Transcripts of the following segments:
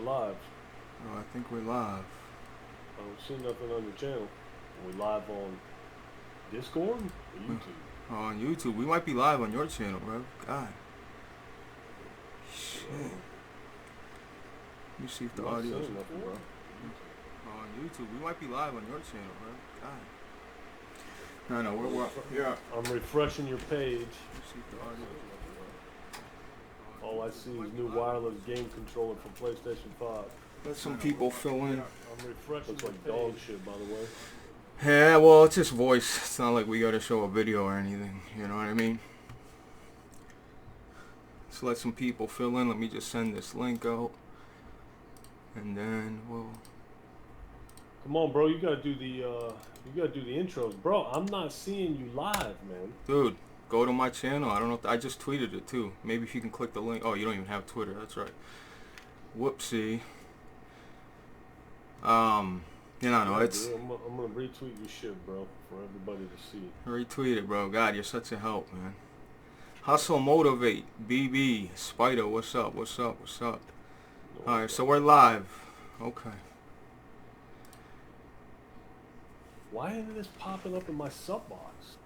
live. Oh, I think we're live. I don't see nothing on your channel. Are we live on Discord or YouTube? On YouTube. We might be live on your channel, bro. God. Shit. Let me see if the audio's nothing, bro. on YouTube. We might be live on your channel, bro. God. No, we're yeah. I'm refreshing your page. Let's see if the audio's All I see is new wireless game controller for PlayStation 5. Let some people fill in. I'm refreshing. Looks like dog shit, by the way. Yeah, well, it's just voice. It's not like we gotta show a video or anything. You know what I mean? Let's let some people fill in. Let me just send this link out, and then we'll. Come on, bro. You gotta do the intros, bro. I'm not seeing you live, man. Dude, go to my channel. I don't know. If I just tweeted it too. Maybe if you can click the link. Oh, you don't even have Twitter. That's right. Whoopsie. You know, no, it's. I'm gonna retweet your shit, bro, for everybody to see. Retweet it, bro. God, you're such a help, man. Hustle, motivate, BB, Spider. What's up? What's up? What's up? No, all right, so we're live. Okay. Why isn't this popping up in my sub box?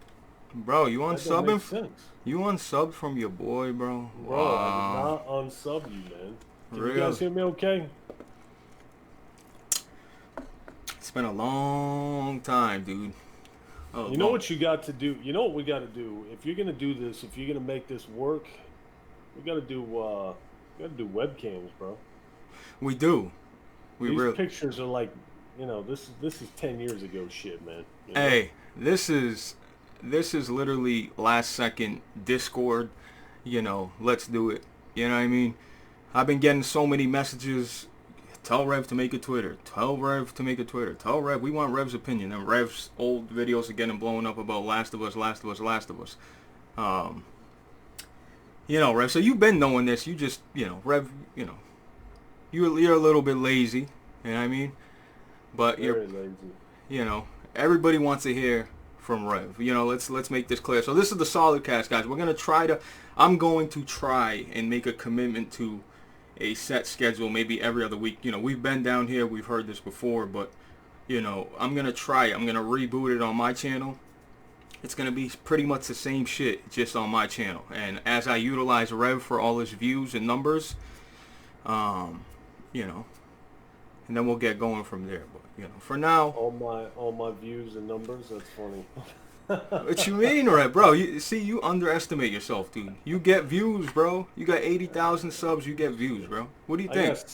Bro, you unsubbing? You unsubbed from your boy, bro? Bro, wow. I did not unsub you, man. Can really? You guys hear me okay? It's been a long time, dude. Oh, you know what you got to do? You know what we got to do? If you're gonna do this, if you're gonna make this work, we gotta do webcams, bro. We do. These pictures are like, you know, this is 10 years ago shit, man. You know? Hey, this is literally last second Discord. You know, let's do it. You know what I mean? I've been getting so many messages. Tell Rev to make a Twitter. Tell Rev to make a Twitter. Tell Rev. We want Rev's opinion. And Rev's old videos are getting blown up about Last of Us. You know, Rev. So you've been knowing this. You just, you know, Rev. You know, you're a little bit lazy. You know what I mean? But very lazy. You know, everybody wants to hear from Rev. You know, let's make this clear. So this is the Solidcast, guys. I'm going to try and make a commitment to a set schedule, maybe every other week. You know, we've been down here, we've heard this before, but you know, I'm gonna try it. I'm gonna reboot it on my channel. It's gonna be pretty much the same shit, just on my channel. And as I utilize Rev for all his views and numbers, you know, and then we'll get going from there. But you know, for now, all my views and numbers. That's funny. What you mean, right, bro? You underestimate yourself, dude. You get views, bro. You got 80,000 subs. You get views, bro. What do you think? I got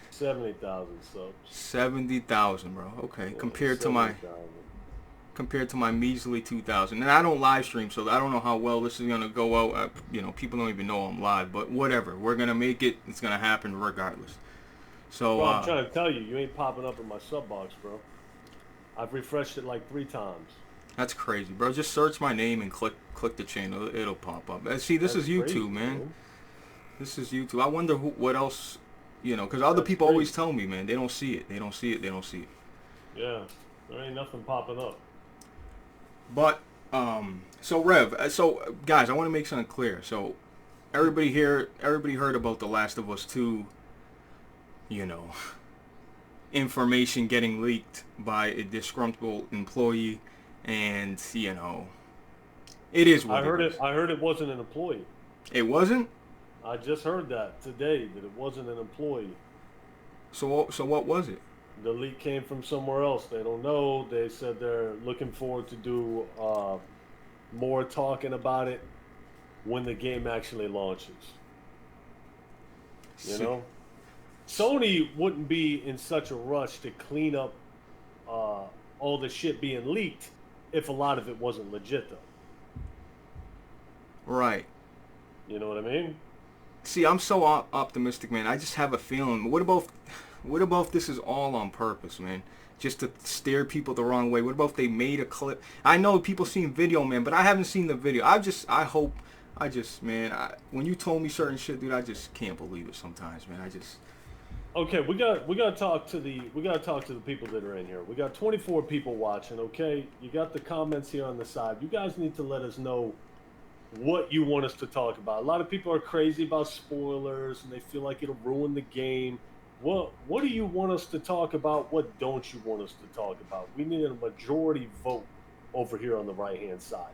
70,000 subs. 70,000, bro. Okay, yeah, compared to my measly 2,000. And I don't live stream, so I don't know how well this is gonna go out. You know, people don't even know I'm live, but whatever. We're gonna make it. It's gonna happen regardless. So bro, I'm trying to tell you, you ain't popping up in my sub box, bro. I've refreshed it like 3 times. That's crazy, bro. Just search my name and click the channel. It'll pop up. See, this is YouTube, crazy, man. This is YouTube. I wonder what else, you know, because other people always tell me, man, they don't see it. They don't see it. They don't see it. Yeah, there ain't nothing popping up. But, so Rev, so guys, I want to make something clear. So, everybody heard about The Last of Us 2, you know, information getting leaked by a disgruntled employee. And you know, it is what I heard it wasn't an employee. It wasn't? I just heard that today, that it wasn't an employee. So what was it? The leak came from somewhere else. They don't know. They said they're looking forward to do more talking about it when the game actually launches. You know, Sony wouldn't be in such a rush to clean up all the shit being leaked if a lot of it wasn't legit, though. Right. You know what I mean? See, I'm so optimistic, man. I just have a feeling. What about this is all on purpose, man? Just to steer people the wrong way. What about if they made a clip? I know people seen video, man, but I haven't seen the video. When you told me certain shit, dude, I just can't believe it sometimes, man. Okay, we gotta talk to the people that are in here. We got 24 people watching. Okay, you got the comments here on the side. You guys need to let us know what you want us to talk about. A lot of people are crazy about spoilers and they feel like it'll ruin the game. What do you want us to talk about? What don't you want us to talk about? We need a majority vote over here on the right hand side.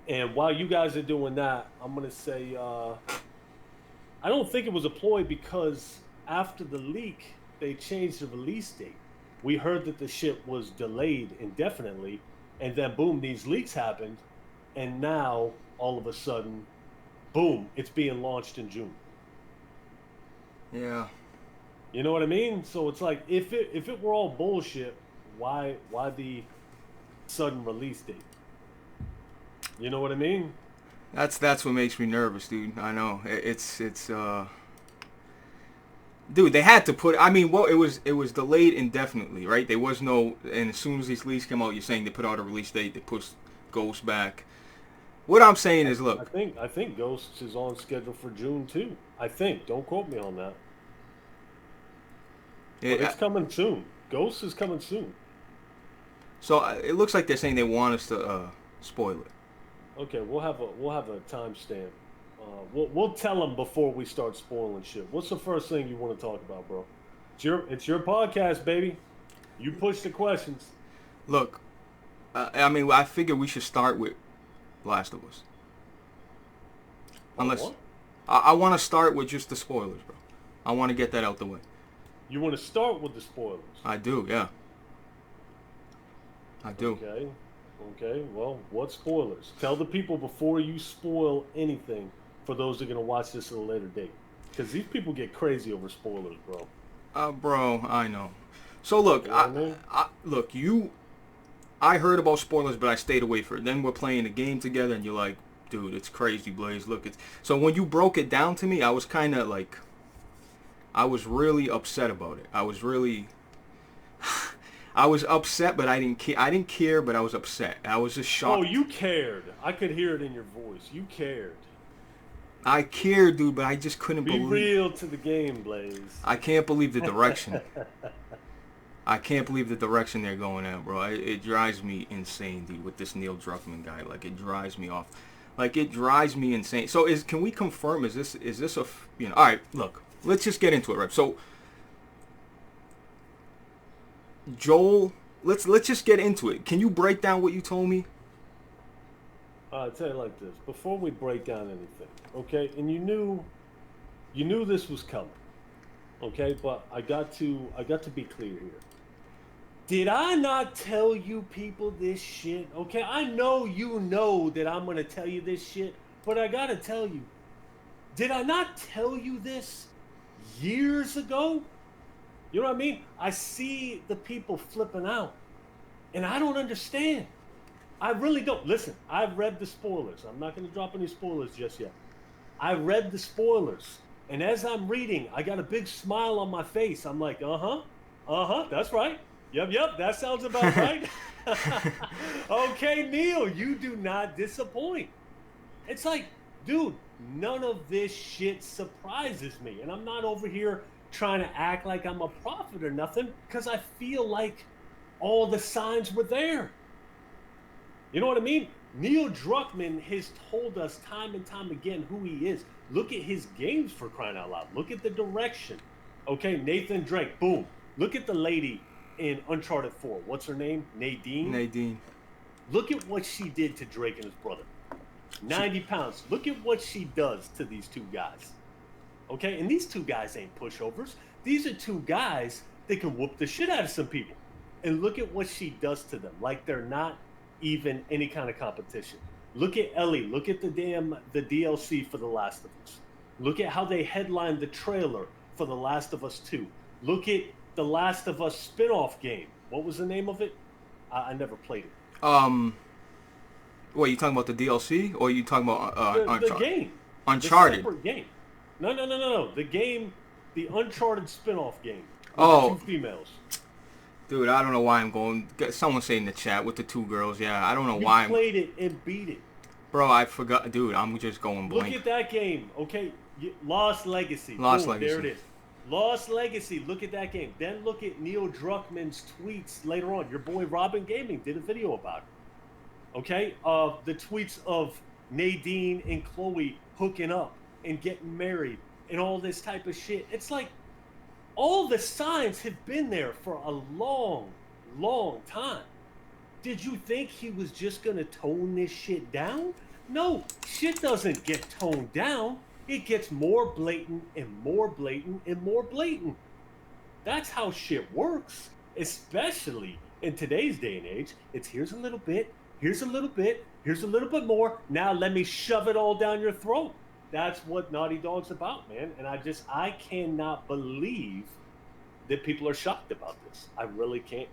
And while you guys are doing that, I'm gonna say I don't think it was a ploy because after the leak, they changed the release date. We heard that the shit was delayed indefinitely, and then boom, these leaks happened, and now all of a sudden, boom, it's being launched in June. Yeah. You know what I mean? So it's like if it were all bullshit, why the sudden release date? You know what I mean? That's what makes me nervous, dude. I know. It's dude, they had to put. I mean, well, it was delayed indefinitely, right? There was no, and as soon as these leaks came out, you're saying they put out a release date, they pushed Ghost back. What I'm saying is, I look, think I think Ghosts is on schedule for June too. I think. Don't quote me on that. But it, it's coming soon. Ghosts is coming soon. so it looks like they're saying they want us to spoil it. Okay, we'll have a timestamp. We'll tell them before we start spoiling shit. What's the first thing you want to talk about, bro? It's your podcast, baby. You push the questions. Look, I mean, I figure we should start with Last of Us. Unless What? I want to start with just the spoilers, bro. I want to get that out the way. You want to start with the spoilers? I do, yeah. I do. Okay. Okay. Well, what spoilers? Tell the people before you spoil anything for those that are gonna watch this at a later date, because these people get crazy over spoilers, bro. Bro, I know. So look, You know what I mean? look, I heard about spoilers, but I stayed away from it. Then we're playing a game together, and you're like, dude, it's crazy, Blaze. Look, it's so when you broke it down to me, I was kind of like, I was really upset about it. I was really, I was upset, but I didn't care. I didn't care, but I was upset. I was just shocked. Oh, you cared. I could hear it in your voice. You cared. I cared, dude, but I just couldn't Be believe. real to the game, Blaze. I can't believe the direction. I can't believe the direction they're going at, bro. It drives me insane, dude, with this Neil Druckmann guy. Like, it drives me off. Like, it drives me insane. So, can we confirm? Is this a All right, look, let's just get into it, right? So, Joel, let's just get into it. Can you break down what you told me? I'll tell you like this. Before we break down anything, okay? And you knew this was coming, okay? But I got to be clear here. Did I not tell you people this shit? Okay, I know you know that I'm gonna tell you this shit, but I gotta tell you. Did I not tell you this years ago? You know what I mean? I see the people flipping out, and I don't understand. I really don't. Listen, I've read the spoilers. I'm not going to drop any spoilers just yet. I read the spoilers, and as I'm reading, I got a big smile on my face. I'm like, that's right. Yep, that sounds about right. Okay, Neil, you do not disappoint. It's like, dude, none of this shit surprises me. And I'm not over here trying to act like I'm a prophet or nothing, because I feel like all the signs were there. You know what I mean? Neil Druckmann has told us time and time again who he is. Look at his games, for crying out loud. Look at the direction. Okay, Nathan Drake, boom. Look at the lady in Uncharted 4. What's her name? Nadine? Nadine. Look at what she did to Drake and his brother. 90 pounds. Look at what she does to these two guys. Okay, and these two guys ain't pushovers. These are two guys that can whoop the shit out of some people. And look at what she does to them. Like they're not even any kind of competition. Look at Ellie. Look at the DLC for The Last of Us. Look at how they headlined the trailer for The Last of Us 2. Look at the Last of Us spin-off game. What was the name of it? I never played it. What, you talking about the DLC, or you talking about Uncharted? The game. Uncharted. The separate game. No. The game, the Uncharted spin-off game. With Oh. the two females. Dude, I don't know why I'm going. Someone say in the chat with the two girls. Yeah, I don't know why. You played it and beat it. Bro, I forgot. Dude, I'm just going blank. Look at that game. Okay, Lost Legacy. Lost Boom, Legacy. There it is. Lost Legacy. Look at that game. Then look at Neil Druckmann's tweets later on. Your boy Robin Gaming did a video about it. Okay, the tweets of Nadine and Chloe hooking up and getting married and all this type of shit. It's like, All the signs have been there for a long, long time. Did you think he was just gonna tone this shit down? No, shit doesn't get toned down. It gets more blatant and more blatant and more blatant. That's how shit works, especially in today's day and age. It's here's a little bit, here's a little bit, here's a little bit more. Now let me shove it all down your throat. That's what Naughty Dog's about, man. And I cannot believe that people are shocked about this. I really can't.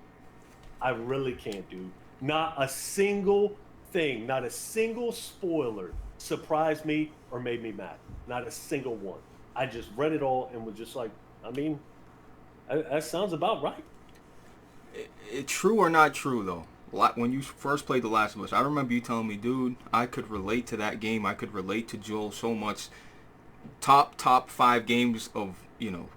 I really can't, dude. Not a single thing, not a single spoiler surprised me or made me mad. Not a single one. I just read it all and was just like, I mean, that sounds about right. True or not true, though? When you first played The Last of Us, I remember you telling me, dude, I could relate to that game. I could relate to Joel so much. Top 5 games of,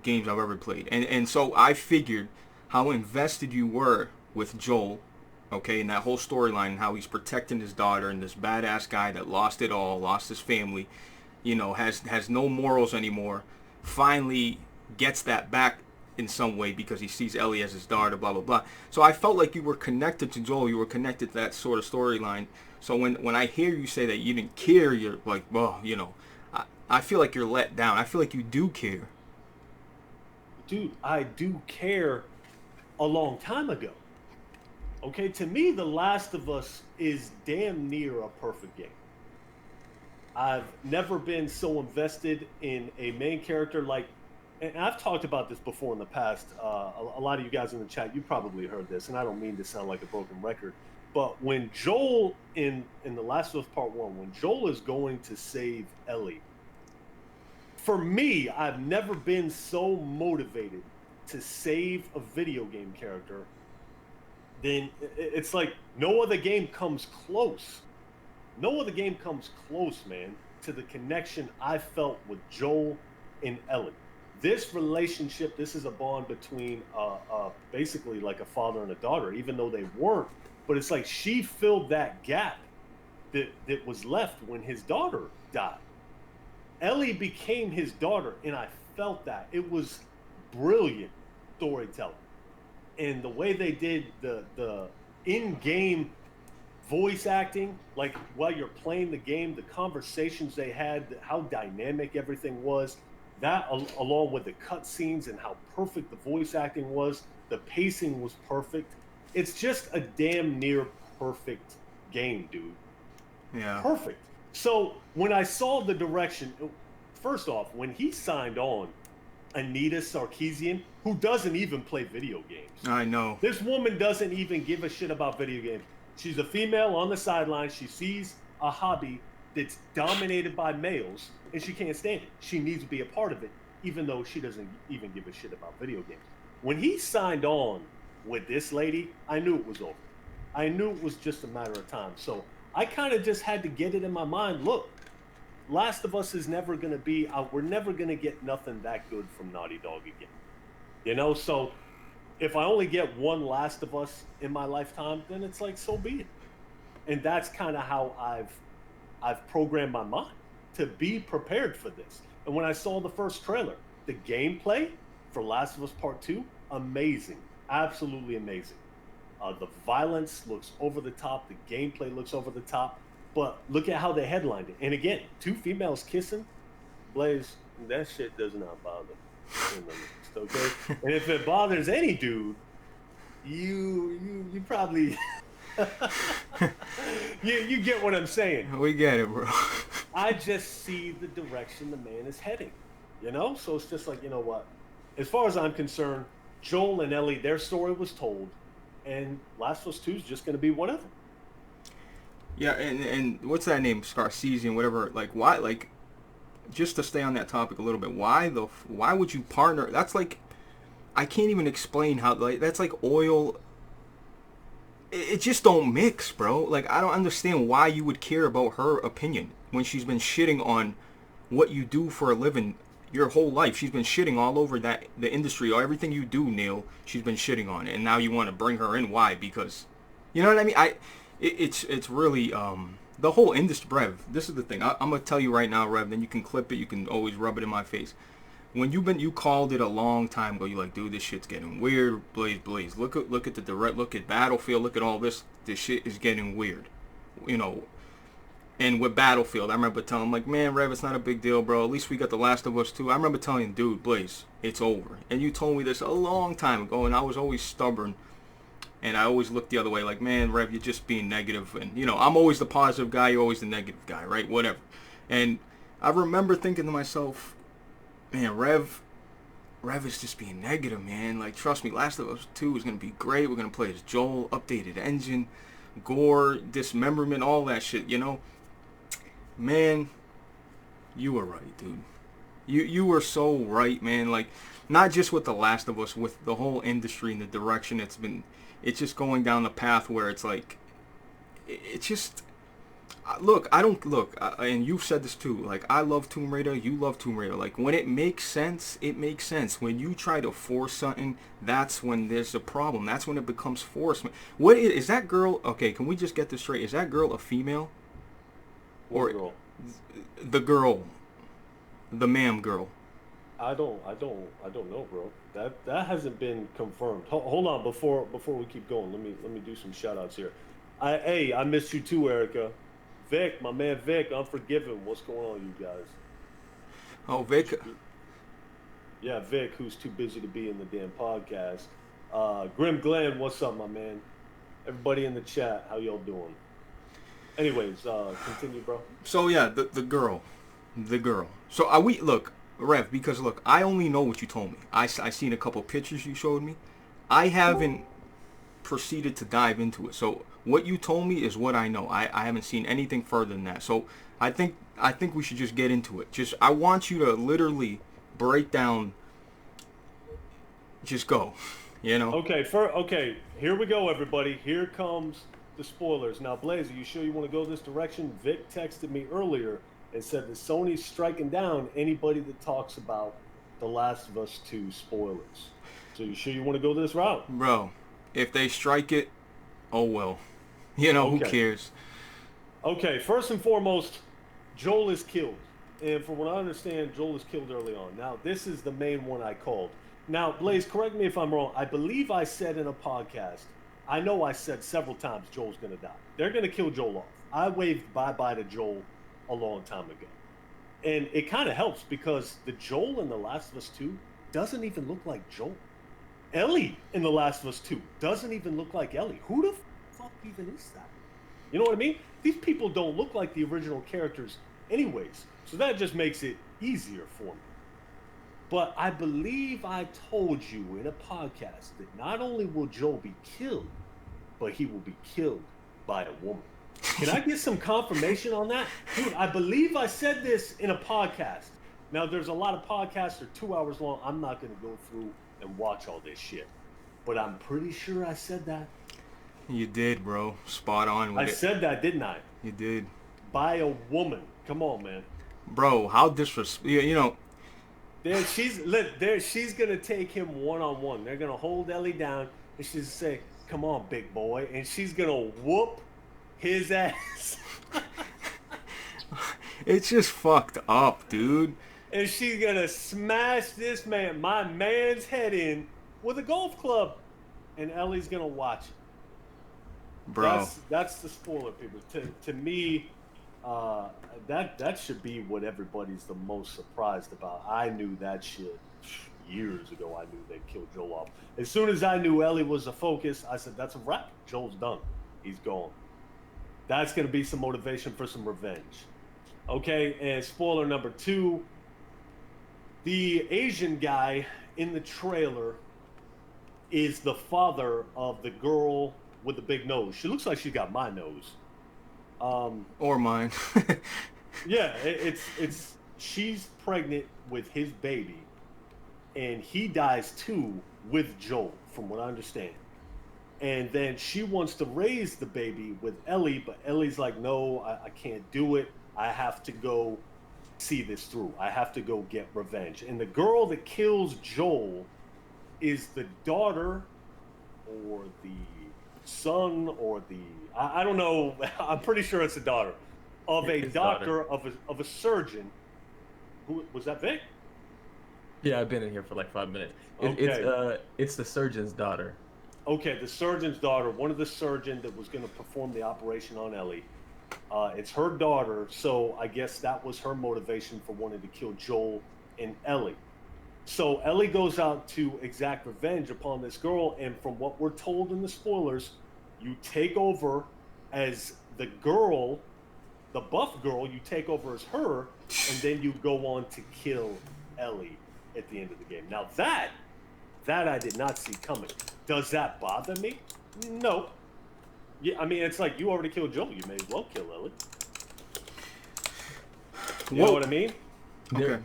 games I've ever played. And so I figured how invested you were with Joel, okay, and that whole storyline and how he's protecting his daughter and this badass guy that lost it all, lost his family, has no morals anymore, finally gets that back in some way because he sees Ellie as his daughter, blah, blah, blah. So I felt like you were connected to Joel. You were connected to that sort of storyline. So when I hear you say that you didn't care, you're like, well, I feel like you're let down. I feel like you do care. Dude, I do care a long time ago. Okay, to me, The Last of Us is damn near a perfect game. I've never been so invested in a main character like, and I've talked about this before in the past. A lot of you guys in the chat, you probably heard this, and I don't mean to sound like a broken record, but when Joel in The Last of Us Part 1, when Joel is going to save Ellie, for me, I've never been so motivated to save a video game character. Then it's like no other game comes close. No other game comes close, man, to the connection I felt with Joel and Ellie. This relationship, this is a bond between basically like a father and a daughter, even though they weren't. But it's like she filled that gap that was left when his daughter died. Ellie became his daughter, and I felt that. It was brilliant storytelling. And the way they did the in-game voice acting, like while you're playing the game, the conversations they had, how dynamic everything was, that along with the cutscenes and how perfect the voice acting was, the pacing was perfect. It's just a damn near perfect game, dude. Yeah. Perfect. So when I saw the direction, first off, when he signed on Anita Sarkeesian, who doesn't even play video games. I know. This woman doesn't even give a shit about video games. She's a female on the sidelines. She sees a hobby that's dominated by males, and she can't stand it. She needs to be a part of it, even though she doesn't even give a shit about video games. When he signed on with this lady, I knew it was over. I knew it was just a matter of time. So I kind of just had to get it in my mind. Look, Last of Us is never going to be, we're never going to get nothing that good from Naughty Dog again. So if I only get one Last of Us in my lifetime, then it's like, so be it. And that's kind of how I've programmed my mind to be prepared for this. And when I saw the first trailer, the gameplay for Last of Us Part 2, amazing. Absolutely amazing. The violence looks over the top. The gameplay looks over the top. But look at how they headlined it. And again, 2 females kissing, Blaze, that shit does not bother me. Okay? And if it bothers any dude, you probably you get what I'm saying. We get it, bro. I just see the direction the man is heading. So it's just like, you know what? As far as I'm concerned, Joel and Ellie, their story was told, and Last of Us 2 is just going to be one of them. Yeah, and what's that name? Scarcesian, whatever. Like, why? Like, just to stay on that topic a little bit, why would you partner? That's like, I can't even explain how. Like, that's like oil. It just don't mix, bro. Like, I don't understand why you would care about her opinion when she's been shitting on what you do for a living your whole life. She's been shitting all over the industry, or everything you do, Neil. She's been shitting on it, and now you want to bring her in. Why? Because, you know what I mean? It's really the whole industry. Rev, this is the thing. I'm gonna tell you right now, Rev. Then you can clip it. You can always rub it in my face. when you called it a long time ago. You're like, dude, this shit's getting weird. Blaze. Look at the direct. Look at Battlefield. Look at all this. This shit is getting weird. You know. And with Battlefield, I remember telling him, like, man, Rev, it's not a big deal, bro. At least we got The Last of Us 2. I remember telling him, dude, Blaze, it's over. And you told me this a long time ago, and I was always stubborn. And I always looked the other way, like, man, Rev, you're just being negative. And, you know, I'm always the positive guy, you're always the negative guy, right? Whatever. And I remember thinking to myself, man, Rev is just being negative, man. Like, trust me, Last of Us 2 is going to be great. We're going to play as Joel, updated engine, gore, dismemberment, all that shit, you know? Man, you were right, dude. You were so right, man. Like, not just with The Last of Us, with the whole industry and the direction it's just going down the path where it's like, it's just, look, and you've said this too, like, I love Tomb Raider, you love Tomb Raider. Like, when it makes sense, it makes sense. When you try to force something, that's when there's a problem. That's when it becomes forced. What is that girl, okay, can we just get this straight? Is that girl a female? Or girl? The girl, the ma'am girl. I don't know, bro. That hasn't been confirmed. Hold on, before we keep going, let me do some shout outs here. I missed you too, Erica. Vic, my man Vic, Unforgiven. What's going on, you guys? Oh, Vic. Yeah, Vic, who's too busy to be in the damn podcast. Grim Glenn, what's up, my man? Everybody in the chat, how y'all doing? Anyways, continue, bro. So yeah, the girl. So are we, look, Rev, because look, I only know what you told me. I seen a couple pictures you showed me. I haven't proceeded to dive into it. So what you told me is what I know. I haven't seen anything further than that. So I think we should just get into it. I want you to literally break down. Just go, you know. Okay, here we go, everybody. Here comes the spoilers. Now, Blaze, are you sure you want to go this direction? Vic texted me earlier and said that Sony's striking down anybody that talks about The Last of Us 2 spoilers. So you sure you want to go this route? Bro, if they strike it, oh well. You know, Who cares? Okay, first and foremost, Joel is killed. And from what I understand, Joel is killed early on. Now, this is the main one I called. Now, Blaze, correct me if I'm wrong. I believe I said in a podcast, I know I said several times Joel's going to die. They're going to kill Joel off. I waved bye-bye to Joel a long time ago. And it kind of helps because the Joel in The Last of Us 2 doesn't even look like Joel. Ellie in The Last of Us 2 doesn't even look like Ellie. Who the fuck even is that? You know what I mean? These people don't look like the original characters anyways. So that just makes it easier for me. But I believe I told you in a podcast that not only will Joel be killed, but he will be killed by a woman. Can I get some confirmation on that? Dude, I believe I said this in a podcast. Now, there's a lot of podcasts that are 2 hours long. I'm not going to go through and watch all this shit. But I'm pretty sure I said that. You did, bro. Spot on with it. I said that, didn't I? You did. By a woman. Come on, man. Bro, how disrespectful. You know. She's gonna take him one-on-one. They're gonna hold Ellie down and she's say, "Come on, big boy," and she's gonna whoop his ass. It's just fucked up, dude. And she's gonna smash my man's head in with a golf club, and Ellie's gonna watch it. Bro, that's the spoiler, people. To me, that should be what everybody's the most surprised about. I knew that shit years ago. I knew they'd kill Joel off. As soon as I knew Ellie was a focus, I said, that's a wrap. Joel's done. He's gone. That's going to be some motivation for some revenge. Okay, and spoiler number 2, the Asian guy in the trailer is the father of the girl with the big nose. She looks like she got my nose. Or mine. Yeah, she's pregnant with his baby, and he dies too with Joel, from what I understand. And then she wants to raise the baby with Ellie, but Ellie's like, no, I can't do it. I have to go see this through. I have to go get revenge. And the girl that kills Joel is the daughter or the son or I don't know. I'm pretty sure it's the daughter of a doctor, of a surgeon. Who was that, Vic? Yeah, I've been in here for like 5 minutes. Okay. It's the surgeon's daughter. Okay, the surgeon's daughter, one of the surgeon that was going to perform the operation on Ellie. It's her daughter, so I guess that was her motivation for wanting to kill Joel and Ellie. So Ellie goes out to exact revenge upon this girl, and from what we're told in the spoilers, you take over as the girl, the buff girl, you take over as her, and then you go on to kill Ellie at the end of the game. Now that I did not see coming. Does that bother me? No. Yeah, I mean, it's like you already killed Joel. You may as well kill Ellie. You know what I mean? Okay.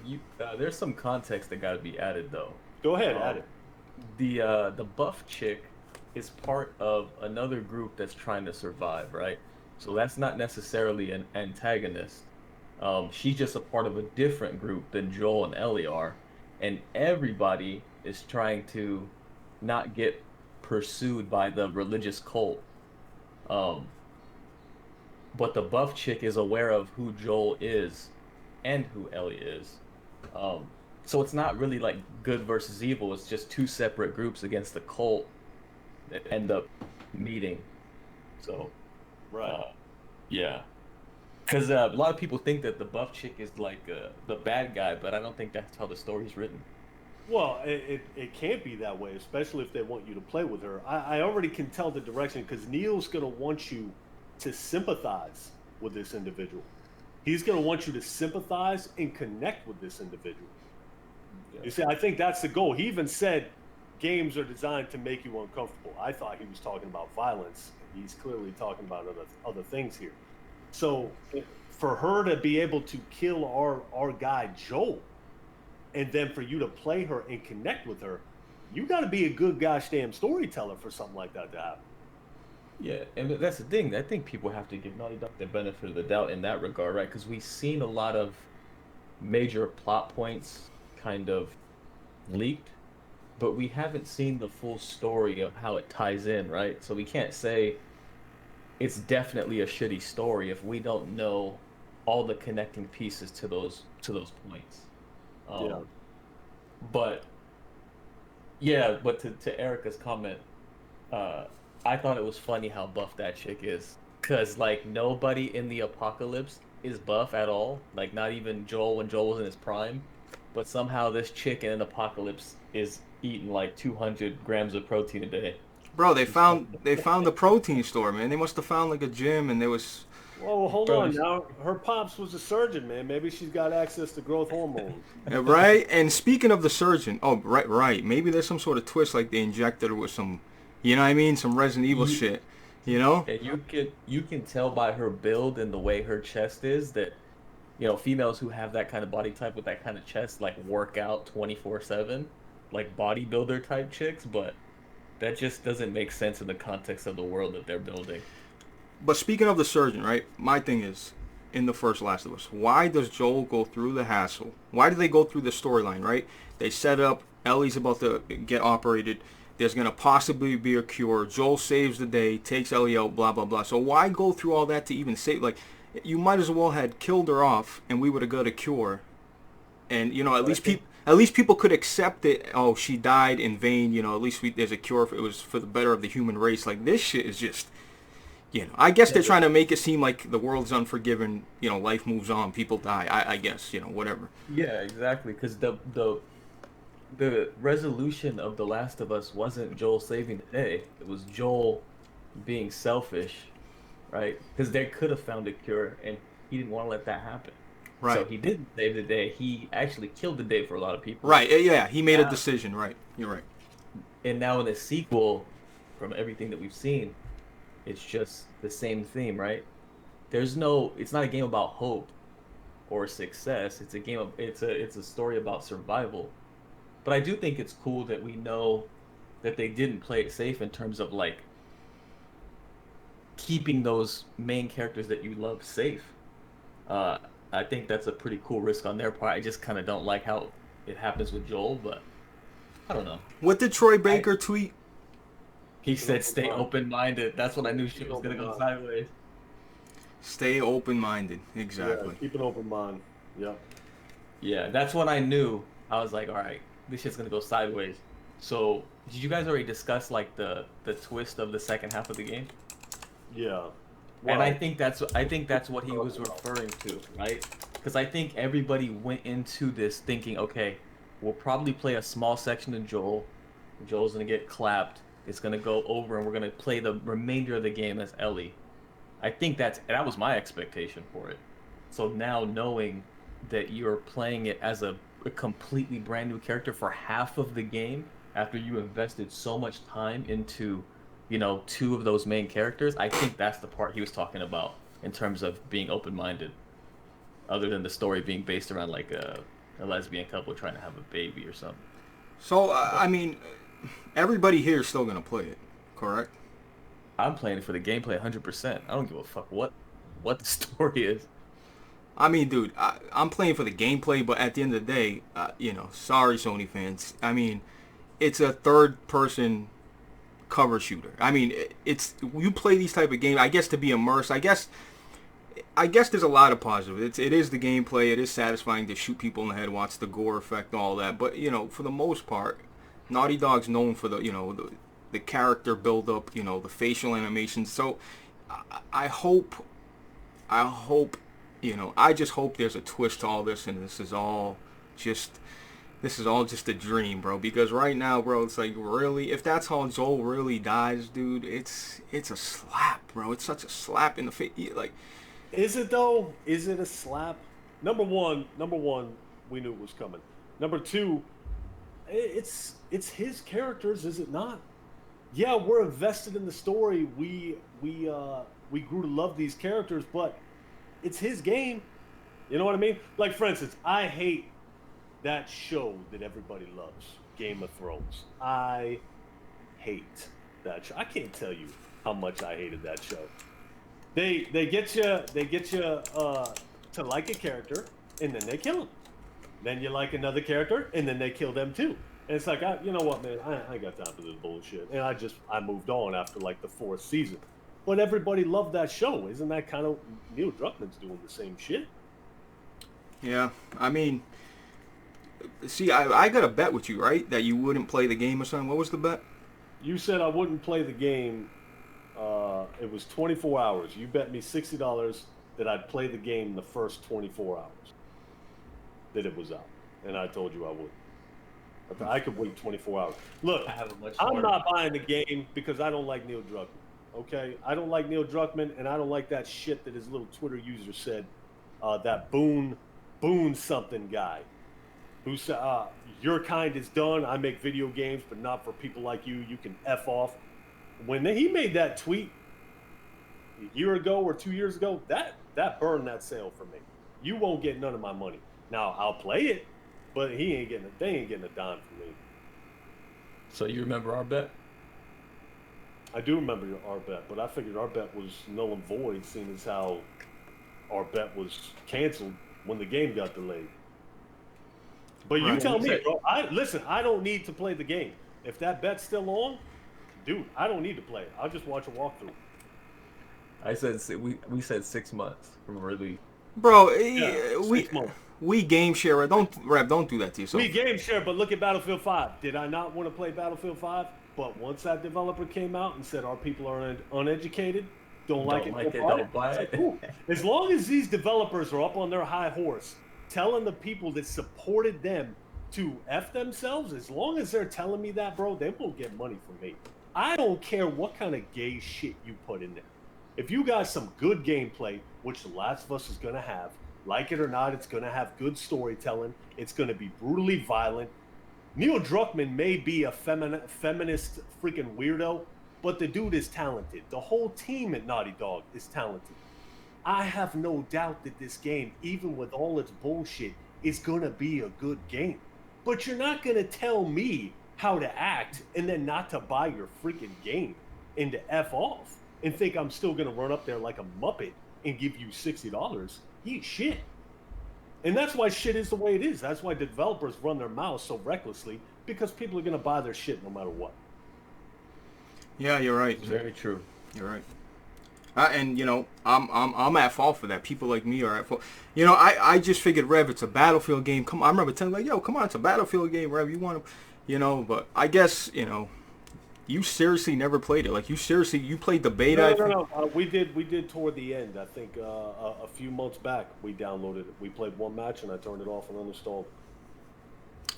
There's some context that got to be added though. Go ahead, add it. The buff chick is part of another group that's trying to survive, right? So that's not necessarily an antagonist. She's just a part of a different group than Joel and Ellie are, and everybody is trying to not get pursued by the religious cult. Um, but the buff chick is aware of who Joel is and who Ellie is. Um, so it's not really like good versus evil. It's just two separate groups against the cult that end up meeting. So, Right. yeah. Because a lot of people think that the buff chick is like the bad guy, but I don't think that's how the story's written. Well, it can't be that way, especially if they want you to play with her. I already can tell the direction because Neil's going to want you to sympathize with this individual. He's going to want you to sympathize and connect with this individual. Yeah. You see, I think that's the goal. He even said games are designed to make you uncomfortable. I thought he was talking about violence. He's clearly talking about other things here. So for her to be able to kill our guy Joel, and then for you to play her and connect with her, you got to be a good gosh damn storyteller for something like that to happen. Yeah, and that's the thing. I think people have to give Naughty Dog the benefit of the doubt in that regard, right? Because we've seen a lot of major plot points kind of leaked, but we haven't seen the full story of how it ties in, right? So we can't say it's definitely a shitty story if we don't know all the connecting pieces to those points. Yeah. Um, but yeah, but to Erica's comment, uh, I thought it was funny how buff that chick is, cause like nobody in the apocalypse is buff at all, like not even Joel when Joel was in his prime, but somehow this chick in an apocalypse is eating like 200 grams of protein a day. Bro, they found the protein store, man. They must have found like a gym, and there was. Well, hold Bro, on now. Her pops was a surgeon, man. Maybe she's got access to growth hormone. Right? And speaking of the surgeon, oh, right. Maybe there's some sort of twist, like they injected her with some, you know what I mean? Some Resident Evil shit, you know? and you can tell by her build and the way her chest is that females who have that kind of body type with that kind of chest like work out 24/7, like bodybuilder type chicks, but that just doesn't make sense in the context of the world that they're building. But speaking of the surgeon, right? My thing is, in the first Last of Us, why does Joel go through the hassle? Why do they go through the storyline, right? They set up Ellie's about to get operated. There's going to possibly be a cure. Joel saves the day, takes Ellie out, blah, blah, blah. So why go through all that to even save? Like, you might as well had killed her off, and we would have got a cure. And, at least people could accept it. Oh, she died in vain. At least there's a cure. It was for the better of the human race. Like, this shit is just... I guess they're trying to make it seem like the world's unforgiving. Life moves on, people die. I guess, whatever. Yeah, exactly. Because the resolution of The Last of Us wasn't Joel saving the day. It was Joel being selfish, right? Because they could have found a cure, and he didn't want to let that happen. Right. So he didn't save the day. He actually killed the day for a lot of people. Right. Yeah. He made a decision. Right. You're right. And now in the sequel, from everything that we've seen, it's just the same theme, right? It's not a game about hope or success. It's a story about survival. But I do think it's cool that we know that they didn't play it safe in terms of like keeping those main characters that you love safe. I think that's a pretty cool risk on their part. I just kind of don't like how it happens with Joel, but I don't know. What did Troy Baker tweet? He said, "Stay open-minded." That's when I knew shit was gonna go sideways. Stay open-minded. Exactly. Yeah, keep an open mind. Yep. Yeah, that's when I knew I was like, all right, this shit's gonna go sideways. So, did you guys already discuss like the twist of the second half of the game? Yeah. And Well, I think that's what he was referring to, right? Because I think everybody went into this thinking, okay, we'll probably play a small section of Joel. Joel's gonna get clapped. It's gonna go over, and we're gonna play the remainder of the game as Ellie. I think that was my expectation for it. So now knowing that you're playing it as a completely brand new character for half of the game after you invested so much time into, two of those main characters, I think that's the part he was talking about in terms of being open-minded, other than the story being based around like a lesbian couple trying to have a baby or something. So I mean, everybody here is still gonna play it, correct? I'm playing it for the gameplay 100%. I don't give a fuck what the story is. I mean, dude, I'm playing for the gameplay, but at the end of the day, sorry, Sony fans. I mean, it's a third-person cover shooter. I mean, it's you play these type of games, I guess, to be immersed. I guess there's a lot of positives. It is the gameplay. It is satisfying to shoot people in the head, watch the gore effect, all that. But for the most part, Naughty Dog's known for the character build up, the facial animations. So I hope, I just hope there's a twist to all this, and this is all just a dream, bro. Because right now, bro, it's like, really, if that's how Joel really dies, dude, it's a slap, bro. It's such a slap in the face. Like, is it though? Is it a slap? Number one, we knew it was coming. Number two, it's his characters, is it not? Yeah, we're invested in the story. We grew to love these characters, but it's his game. You know what I mean? Like, for instance, I hate that show that everybody loves, Game of Thrones. I hate that show. I can't tell you how much I hated that show. They get you to like a character, and then they kill him. Then you like another character, and then they kill them too. And it's like, you know what, man? I ain't got time for this bullshit. And I moved on after like the 4th season. But everybody loved that show. Isn't that kind of Neil Druckmann's doing the same shit? yeah, I mean, see, I got a bet with you, right? That you wouldn't play the game or something. What was the bet? You said I wouldn't play the game. It was 24 hours. You bet me $60 that I'd play the game the first 24 hours that it was out. And I told you I would. I could wait 24 hours. Look, I have a much I'm harder- not buying the game because I don't like Neil Druckmann. Okay? I don't like Neil Druckmann, and I don't like that shit that his little Twitter user said, that Boone something guy who said, your kind is done. I make video games, but not for people like you. You can F off. When he made that tweet a year ago or 2 years ago, that burned that sale for me. You won't get none of my money. Now, I'll play it, but they ain't getting a dime from me. So you remember our bet? I do remember our bet, but I figured our bet was null and void, seeing as how our bet was canceled when the game got delayed. But you Right. tell me, bro. I don't need to play the game. If that bet's still on, dude, I don't need to play it. I'll just watch a walkthrough. I said we said 6 months from release. Bro, Yeah, 6 months. we game share. Don't do that to yourself. We game share, but look at Battlefield 5. Did I not want to play Battlefield 5? But once that developer came out and said our people are uneducated, don't like it, don't buy it. Cool. As long as these developers are up on their high horse, telling the people that supported them to F themselves, as long as they're telling me that, bro, they won't get money from me. I don't care what kind of gay shit you put in there. If you got some good gameplay, which The Last of Us is going to have, like it or not, it's going to have good storytelling. It's going to be brutally violent. Neil Druckmann may be a feminist freaking weirdo, but the dude is talented. The whole team at Naughty Dog is talented. I have no doubt that this game, even with all its bullshit, is going to be a good game. But you're not going to tell me how to act and then not to buy your freaking game and to F off and think I'm still going to run up there like a Muppet and give you $60. Eat shit. And that's why shit is the way it is. That's why developers run their mouths so recklessly, because people are going to buy their shit no matter what. Yeah, you're right. It's very true. You're right. And you know, I'm at fault for that. People like me are at fault. You know, I just figured, Rev, it's a Battlefield game. Come on, I remember telling like, yo, come on, it's a Battlefield game, Rev. You want to, you know? But I guess, you know, you seriously never played it. Like you played the beta. No. We did toward the end. I think a few months back we downloaded it. We played one match and I turned it off and uninstalled.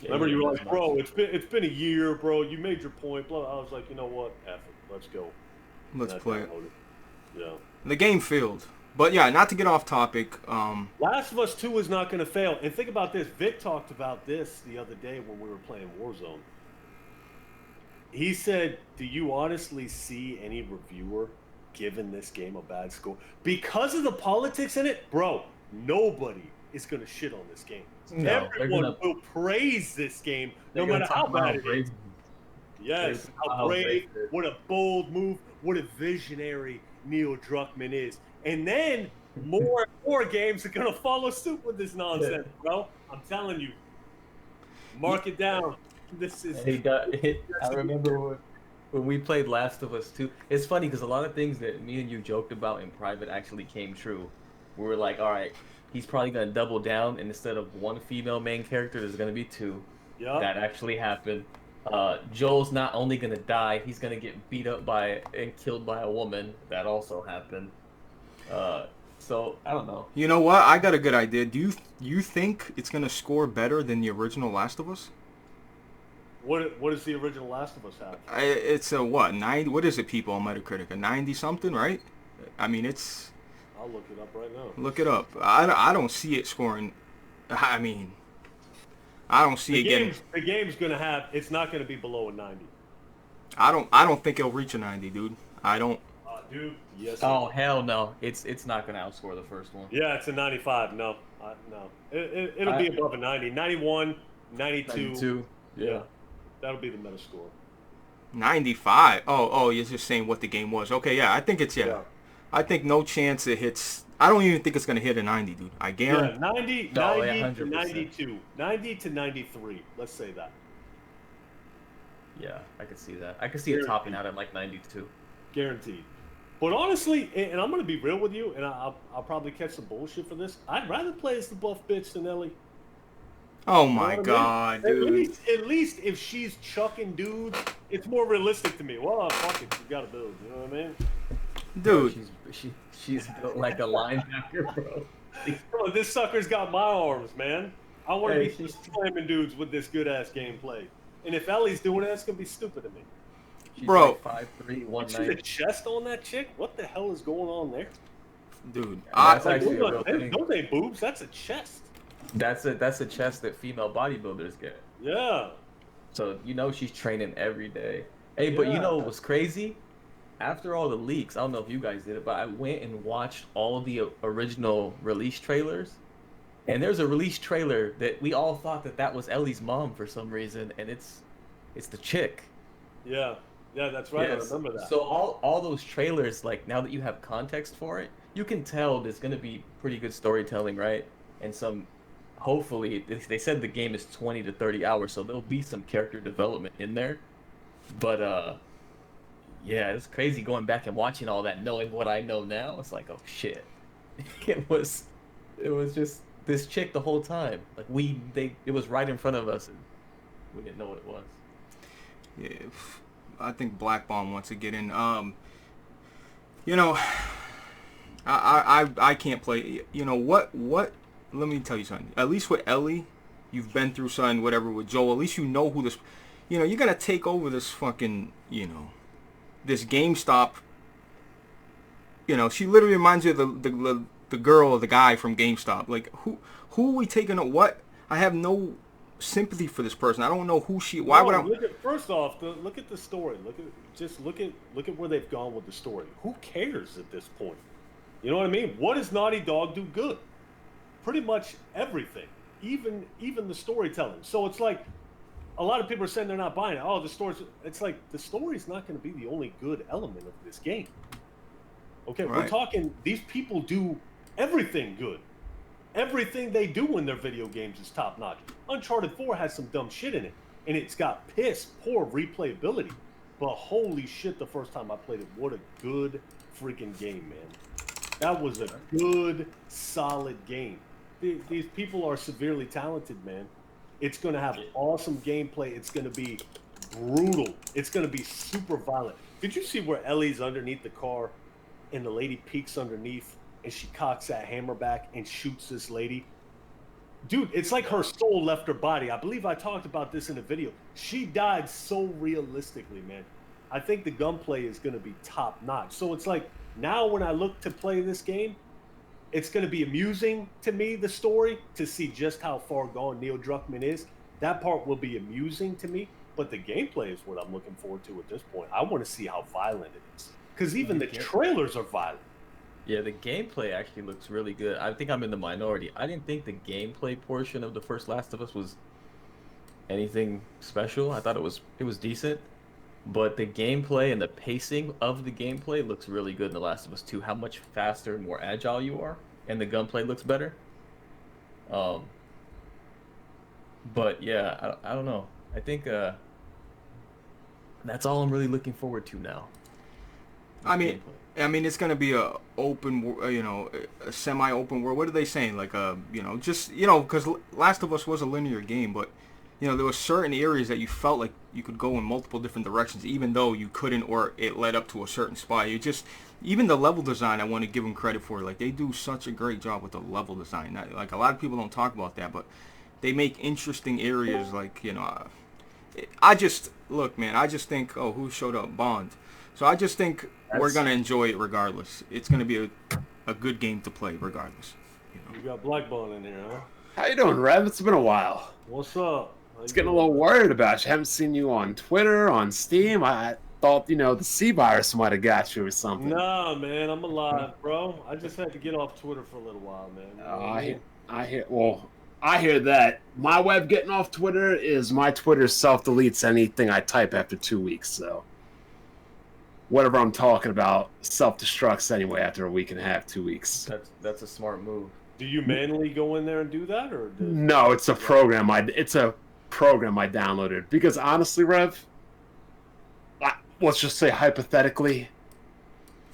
Yeah, Remember, you were like, that's bro, nice. it's been a year, bro. You made your point. Blah. I was like, you know what? F it. Let's go. Let's And I play it. downloaded. Yeah. The game failed. But yeah, not to get off topic. Last of Us 2 is not going to fail. And think about this. Vic talked about this the other day when we were playing Warzone. He said, do you honestly see any reviewer giving this game a bad score? Because of the politics in it, bro, nobody is going to shit on this game. No, Everyone will praise this game no matter how bad it is. Yes, how brave, what a bold move, what a visionary Neil Druckmann is. And then more and more games are going to follow suit with this nonsense, bro. I'm telling you. Mark it down. This is. I remember when we played Last of Us 2. It's funny because a lot of things that me and you joked about in private actually came true. We were like, all right, he's probably going to double down, and instead of one female main character, there's going to be two. Yeah. That actually happened. Joel's not only going to die, he's going to get beat up and killed by a woman. That also happened. So, I don't know. You know what? I got a good idea. Do you think it's going to score better than the original Last of Us? What does the original Last of Us have? It's a what? 90? What is it, people on Metacritic? A 90 something, right? I mean, it's. I'll look it up right now. Look it up. I don't see it scoring. I mean, I don't see it getting. The game's gonna have. It's not gonna be below a 90. I don't think it'll reach a 90, dude. I don't. Dude. Yes. Oh hell no! It's not gonna outscore the first one. Yeah, it's a 95. No, no. It'll be above a 90. 91, 92. 92. Yeah. That'll be the meta score. 95. Oh, you're just saying what the game was. Okay, yeah. I think it's yeah. I think no chance it hits. I don't even think it's gonna hit a 90, dude. I guarantee. Yeah, 90 to 92, 90 to 93. Let's say that. Yeah, I could see that. I could see it topping out at like 92. Guaranteed. But honestly, and I'm gonna be real with you, and I'll probably catch some bullshit for this. I'd rather play as the buff bitch than Ellie. Oh my god, dude. At least if she's chucking dudes, it's more realistic to me. Well, fuck it, you gotta build. You know what I mean? Dude, she's built like a linebacker, bro. Bro, this sucker's got my arms, man. I want to be slamming dudes with this good ass gameplay. And if Ellie's doing that, it's gonna be stupid to me. She's bro, like 5'3", 190. See the chest on that chick? What the hell is going on there? dude. That's actually a real thing. Those ain't boobs. That's a chest. That's a chest that female bodybuilders get. Yeah. So you know she's training every day. Hey, but you know what was crazy? After all the leaks, I don't know if you guys did it, but I went and watched all of the original release trailers. And there's a release trailer that we all thought that was Ellie's mom for some reason, and it's the chick. Yeah. Yeah, that's right. Yes. I remember that. So all those trailers, like now that you have context for it, you can tell there's gonna be pretty good storytelling, right? And some, hopefully, they said the game is 20 to 30 hours, so there'll be some character development in there. But yeah, it's crazy going back and watching all that, knowing what I know now. It's like, oh shit, it was just this chick the whole time. Like it was right in front of us, and we didn't know what it was. Yeah, I think Black Bomb wants to get in. You know, I can't play. You know what? Let me tell you something. At least with Ellie, you've been through something. Whatever with Joel, at least you know who this. You know, you're gonna take over this fucking. You know, this GameStop. You know, she literally reminds you of the girl or the guy from GameStop. Like who are we taking? What? I have no sympathy for this person. I don't know who she. Why would I? First off, look at the story. Look at where they've gone with the story. Who cares at this point? You know what I mean? What does Naughty Dog do good? Pretty much everything, even the storytelling. So it's like a lot of people are saying they're not buying it. Oh, the story's. It's like the story's not going to be the only good element of this game. Okay, right. We're talking. These people do everything good. Everything they do in their video games is top notch. Uncharted 4 has some dumb shit in it, and it's got piss poor replayability. but holy shit, the first time I played it, what a good freaking game, man. That was a good, solid game. These people are severely talented, man. It's going to have awesome gameplay. It's going to be brutal. It's going to be super violent. Did you see where Ellie's underneath the car and the lady peeks underneath and she cocks that hammer back and shoots this lady? Dude, it's like her soul left her body. I believe I talked about this in a video. She died so realistically, man. I think the gunplay is going to be top notch. So it's like now when I look to play this game, it's going to be amusing to me, the story, to see just how far gone Neil Druckmann is. That part will be amusing to me, but the gameplay is what I'm looking forward to at this point. I want to see how violent it is, because even the trailers are violent. Yeah, the gameplay actually looks really good. I think I'm in the minority. I didn't think the gameplay portion of the first Last of Us was anything special. I thought it was decent. But the gameplay and the pacing of the gameplay looks really good in The Last of Us 2. How much faster and more agile you are, and the gunplay looks better. But yeah, I don't know. I think that's all I'm really looking forward to now. I mean, it's gonna be a open, a semi-open world. What are they saying? Like because Last of Us was a linear game, but there were certain areas that you felt like you could go in multiple different directions, even though you couldn't, or it led up to a certain spot. Even the level design, I want to give them credit for. Like, they do such a great job with the level design. Like, a lot of people don't talk about that, but they make interesting areas. Like, I just think, who showed up? Bond. So I just think we're gonna enjoy it regardless. It's gonna be a good game to play regardless. You got Black Bond in here, huh? How you doing, Rev? It's been a while. What's up? I was getting a little worried about you. I haven't seen you on Twitter, on Steam. I thought, the C virus might have got you or something. Nah, man, I'm alive, bro. I just had to get off Twitter for a little while, man. I hear that. My way of getting off Twitter is my Twitter self-deletes anything I type after 2 weeks, so whatever I'm talking about self-destructs anyway after a week and a half, 2 weeks. That's a smart move. Do you manually go in there and do that, or no? It's a program. I downloaded because honestly, Rev, let's just say hypothetically,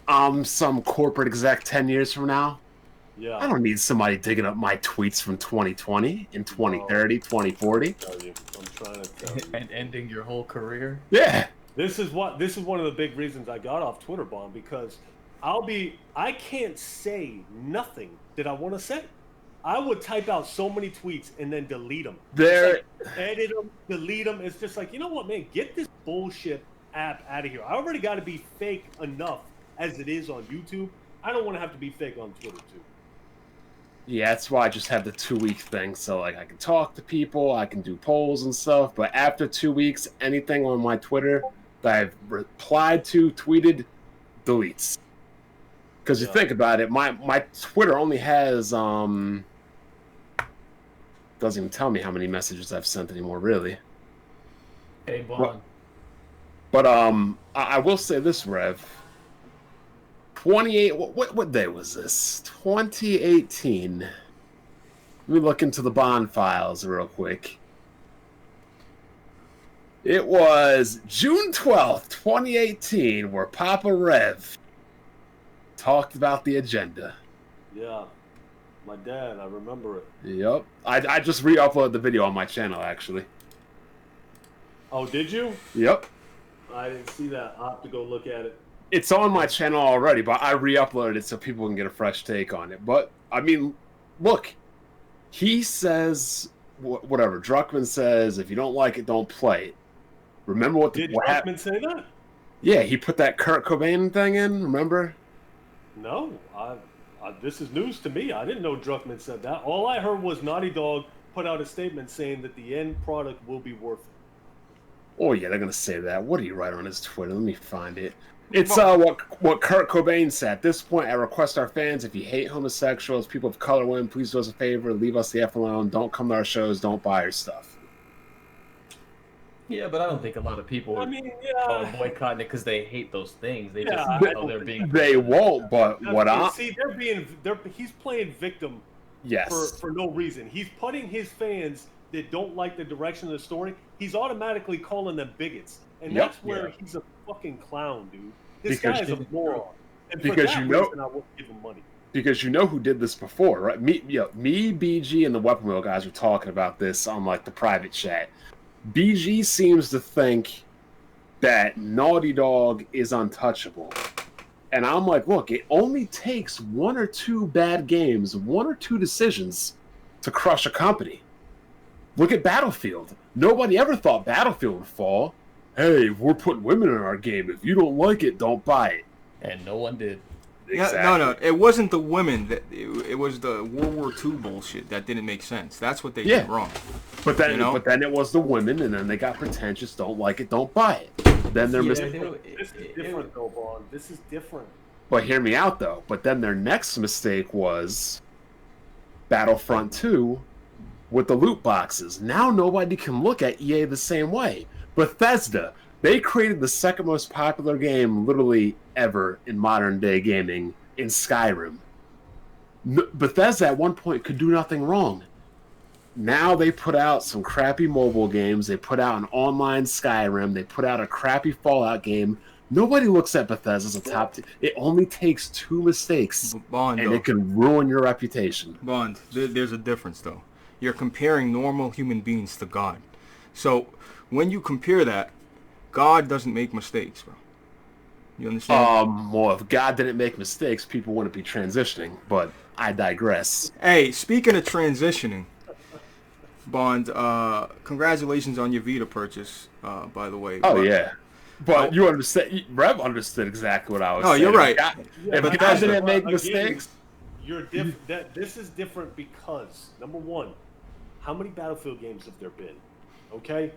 I'm some corporate exec 10 years from now. Yeah. I don't need somebody digging up my tweets from 2020 and 2030, 2040. I'm trying to tell you. And ending your whole career. Yeah. This is one of the big reasons I got off Twitter, Bond, because I can't say nothing that I want to say. I would type out so many tweets and then delete them. Edit them, delete them. It's just like, you know what, man? Get this bullshit app out of here. I already got to be fake enough as it is on YouTube. I don't want to have to be fake on Twitter, too. Yeah, that's why I just have the 2 week thing. So, like, I can talk to people, I can do polls and stuff. But after 2 weeks, anything on my Twitter that I've replied to, tweeted, deletes. Because you think about it, my Twitter only has doesn't even tell me how many messages I've sent anymore, really. Hey, Bond. But I will say this, Rev. 28. What day was this? 2018. Let me look into the Bond files real quick. It was June 12th, 2018, where Papa Rev talked about the agenda. Yeah. My dad, I remember it. Yep. I just re-uploaded the video on my channel, actually. Oh, did you? Yep. I didn't see that. I'll have to go look at it. It's on my channel already, but I re-uploaded it so people can get a fresh take on it. But, I mean, look. He says, whatever. Druckmann says, if you don't like it, don't play it. Remember what Did Druckmann say that? Yeah, he put that Kurt Cobain thing in, remember? No, this is news to me. I didn't know Druckmann said that. All I heard was Naughty Dog put out a statement saying that the end product will be worth it. Oh yeah, they're gonna say that. What did he write on his Twitter? Let me find it. It's what Kurt Cobain said. At this point, I request our fans, if you hate homosexuals, people of color, women, please do us a favor, leave us the F alone. Don't come to our shows. Don't buy our stuff. Yeah, but I don't think a lot of people are boycotting it because they hate those things. They just know they're being. They won't, but he's playing victim. Yes. For no reason. He's putting his fans that don't like the direction of the story. He's automatically calling them bigots. And Yep. that's where he's a fucking clown, dude. This Because guy is a moron. And because for that you know- reason, I won't give him money. Because you know who did this before, right? Me, BG, and the Weapon Wheel guys were talking about this on like the private chat. BG seems to think that Naughty Dog is untouchable. And I'm like, look, it only takes 1 or 2 bad games, 1 or 2 decisions to crush a company. Look at Battlefield. Nobody ever thought Battlefield would fall. Hey, we're putting women in our game. If you don't like it, don't buy it. And no one did. Exactly. Yeah, no, it wasn't the women. It was the World War II bullshit that didn't make sense. That's what they did wrong. But then, You know? but then it was the women, and then they got pretentious. Don't like it, don't buy it. Then they're Yeah, This is different, though, Bond. This is different. But hear me out, though. But then their next mistake was Battlefront 2 with the loot boxes. Now nobody can look at EA the same way. Bethesda, they created the second most popular game literally ever in modern day gaming in Skyrim. Bethesda at one point could do nothing wrong. Now they put out some crappy mobile games. They put out an online Skyrim. They put out a crappy Fallout game. Nobody looks at Bethesda as a top team. It only takes 2 mistakes, Bond, and though. it can ruin your reputation. Bond, there's a difference, though. You're comparing normal human beings to God. So when you compare that, God doesn't make mistakes, bro. You understand? Well, if God didn't make mistakes, people wouldn't be transitioning. But I digress. Hey, speaking of transitioning, Bond, congratulations on your Vita purchase, by the way. Oh, But- yeah. But you understand, Rev understood exactly what I was Oh, saying. you're right. If but God that's- didn't make Again, mistakes, You're different. This is different because number one, how many Battlefield games have there been? Okay.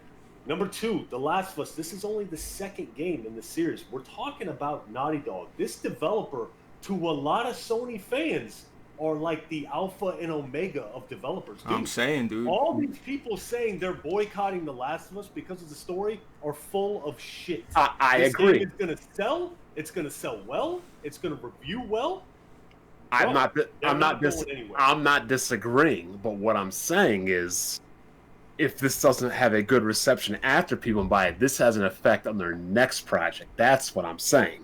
Number 2, The Last of Us. This is only the second game in the series. We're talking about Naughty Dog. This developer, to a lot of Sony fans, are like the alpha and omega of developers. Dude, I'm saying, dude. all these people saying they're boycotting The Last of Us because of the story are full of shit. I This agree. game is gonna sell. It's gonna sell well. It's gonna review well. I'm Bro, not going anywhere. I'm not disagreeing, but what I'm saying is, if this doesn't have a good reception after people buy it, this has an effect on their next project. That's what I'm saying.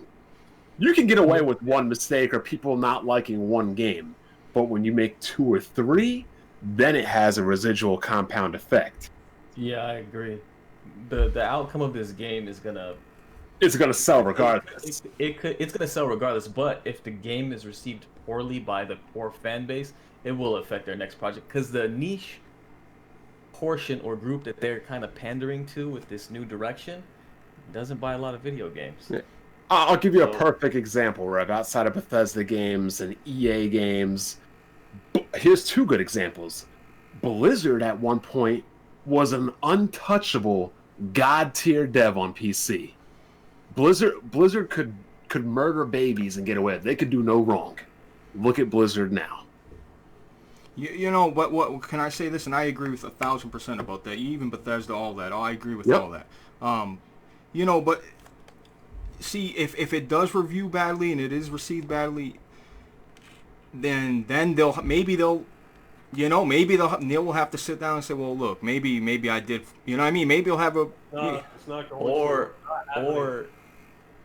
You can get away with one mistake or people not liking one game, but when you make 2 or 3, then it has a residual compound effect. Yeah, I agree. The outcome of this game is gonna It's going to sell regardless. it's gonna sell regardless. But if the game is received poorly by the core fan base, it will affect their next project because the niche portion or group that they're kind of pandering to with this new direction doesn't buy a lot of video games. Yeah. I'll give you a perfect example, Rev, outside of Bethesda games and EA games. Here's 2 good examples. Blizzard at one point was an untouchable god tier dev on PC. Blizzard could murder babies and get away with it. They could do no wrong. Look at Blizzard now. You know, what can I say this? And I agree with 1,000% about that. Even Bethesda, all that. I agree with Yep. all that. You know, but see, if it does review badly and it is received badly, then they'll Neil will have to sit down and say, well, look, maybe I did. You know what I mean? Maybe he'll have a. It's not going Or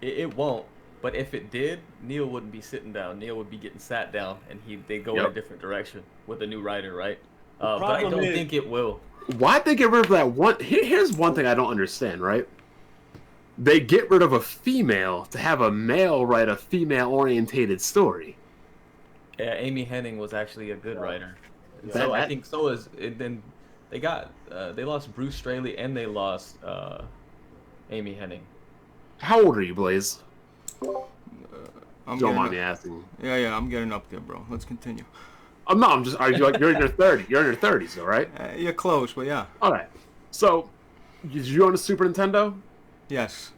it won't. But if it did, Neil wouldn't be sitting down. Neil would be getting sat down, and they go in a Yep. different direction with a new writer, right? But I problem don't is- think it will. Why'd they get rid of that one? Here's one thing I don't understand, right? They get rid of a female to have a male write a female-orientated story. Yeah, Amy Hennig was actually a good writer. Yeah. So I That- think so is it. Then they lost Bruce Straley and they lost Amy Hennig. How old are you, Blaze? I'm Don't getting mind up- me asking. Yeah, I'm getting up there, bro. Let's continue. No, I'm just. Are you like you're in your 30s? You're in your 30s, though, right? You're close, but yeah. All right. So, did you own a Super Nintendo? Yes.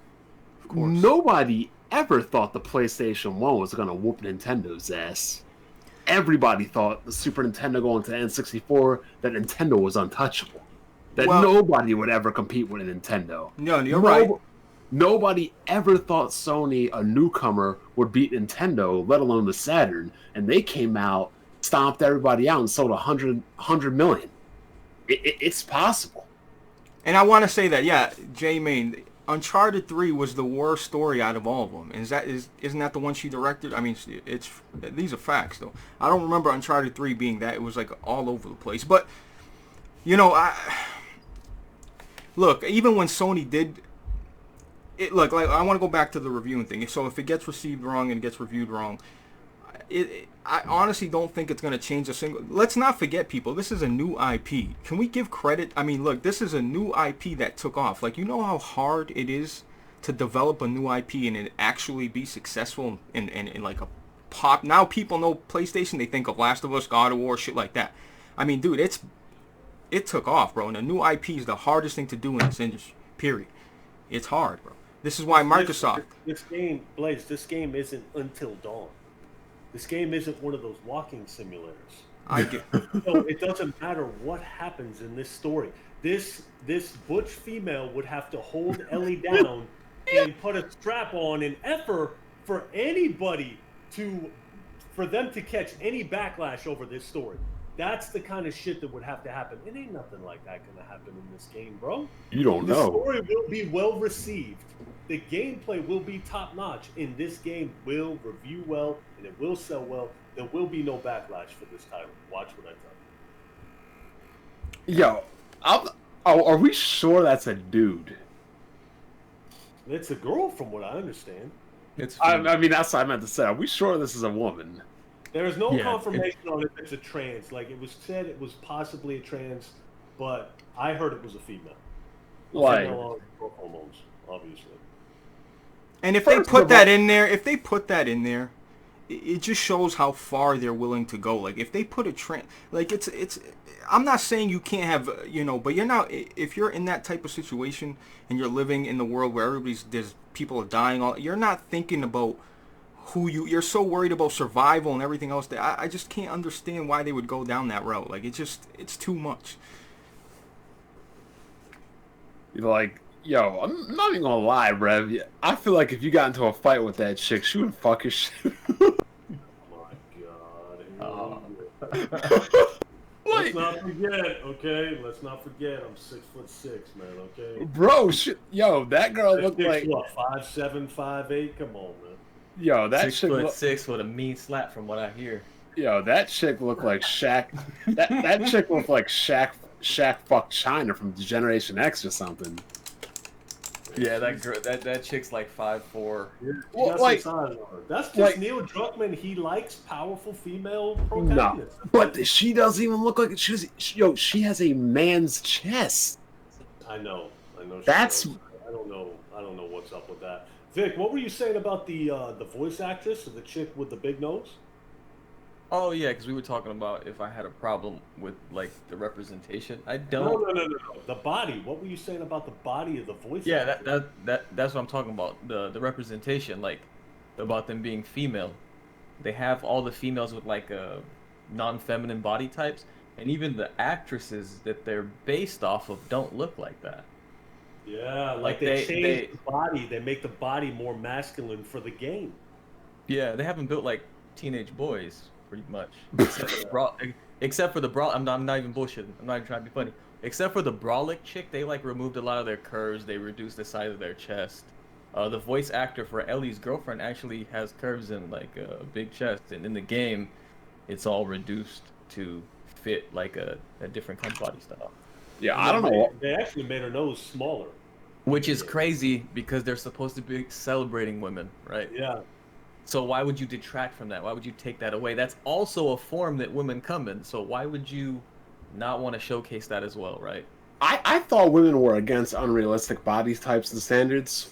Of course. Nobody ever thought the PlayStation 1 was going to whoop Nintendo's ass. Everybody thought the Super Nintendo going to N64 that Nintendo was untouchable. That Well- nobody would ever compete with a Nintendo. No, you're right. Nobody ever thought Sony, a newcomer, would beat Nintendo, let alone the Saturn. And they came out, stomped everybody out, and sold 100 million. It's possible. And I want to say that, yeah, J Main, Uncharted 3 was the worst story out of all of them. Isn't that the one she directed? I mean, these are facts though. I don't remember Uncharted 3 being that. It was like all over the place. But you know, look, even when Sony did it, look, like I want to go back to the reviewing thing. So if it gets received wrong and gets reviewed wrong, I honestly don't think it's going to change a single. Let's not forget, people, this is a new IP. Can we give credit? I mean, look, this is a new IP that took off. Like, you know how hard it is to develop a new IP and it actually be successful in like a pop. Now people know PlayStation, they think of Last of Us, God of War, shit like that. I mean, dude, it took off, bro. And a new IP is the hardest thing to do in this industry, period. It's hard, bro. This is why Microsoft... This game, Blaze, this game isn't Until Dawn. This game isn't one of those walking simulators. I get. So it doesn't matter what happens in this story. This butch female would have to hold Ellie down and put a strap on and effort for them to catch any backlash over this story. That's the kind of shit that would have to happen. It ain't nothing like that gonna happen in this game, bro. You don't know. The story will be well received. The gameplay will be top notch, and this game will review well, and it will sell well. There will be no backlash for this title. Watch what I tell you. Yo, are we sure that's a dude? It's a girl, from what I understand. I mean, that's what I meant to say. Are we sure this is a woman? There is no confirmation on if it's a trans. Like, it was said it was possibly a trans, but I heard it was a female. Like, female on hormones, obviously. And if they put that in there, it just shows how far they're willing to go. Like, if they put a trend, like, it's. I'm not saying you can't have, but you're not. If you're in that type of situation and you're living in the world where there's people are dying, you're not thinking about you're so worried about survival and everything else that I just can't understand why they would go down that route. Like, it's too much. Like, yo, I'm not even gonna lie, Rev. I feel like if you got into a fight with that chick, she would fuck your shit. Oh my god. Let's not forget, okay? Let's not forget, I'm 6'6", man, okay? Bro, yo, that girl looked like what, 5'7", 5'8"? Come on, man. Yo, that chick 6'6" with a mean slap, from what I hear. Yo, that chick looked like Shaq. that chick looked like Shaq fucked China from Generation X or something. Yeah, that girl, that chick's like 5'4". Yeah, well, like, that's just Neil Druckmann. He likes powerful female protagonists. No, but she doesn't even look like she has a man's chest. I know. That's. I don't know what's up with that. Vic, what were you saying about the voice actress, the chick with the big nose? Oh yeah, because we were talking about if I had a problem with like the representation. I don't. No. The body. What were you saying about the body of the voice? Yeah, that's what I'm talking about. The representation, like about them being female. They have all the females with like non-feminine body types, and even the actresses that they're based off of don't look like that. Yeah, like they change the body. They make the body more masculine for the game. Yeah, they haven't built like teenage boys. Pretty much, except for the brawl. I'm not even bullshitting. I'm not even trying to be funny. Except for the Brawlic chick, they like removed a lot of their curves. They reduced the size of their chest. The voice actor for Ellie's girlfriend actually has curves and like a big chest, and in the game, it's all reduced to fit like a different kind of body style. Yeah, I don't know. They actually made her nose smaller, which is crazy because they're supposed to be celebrating women, right? Yeah. So why would you detract from that? Why would you take that away? That's also a form that women come in. So why would you not want to showcase that as well, right? I thought women were against unrealistic body types and standards.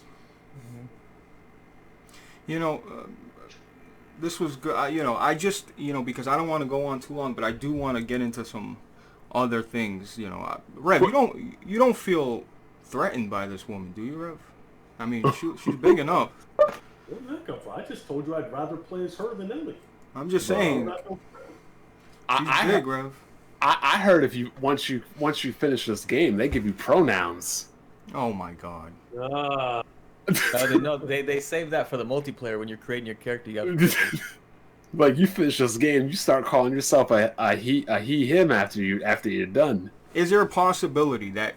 This was good. I just, because I don't want to go on too long, but I do want to get into some other things. Rev, you don't feel threatened by this woman, do you, Rev? I mean, she's big enough. Where did that come from? I just told you I'd rather play as her than Ellie. I'm just saying. She's big, Rev. I heard once you finish this game, they give you pronouns. Oh my god. They save that for the multiplayer when you're creating your character. You have like you finish this game, you start calling yourself a he him after you're done. Is there a possibility that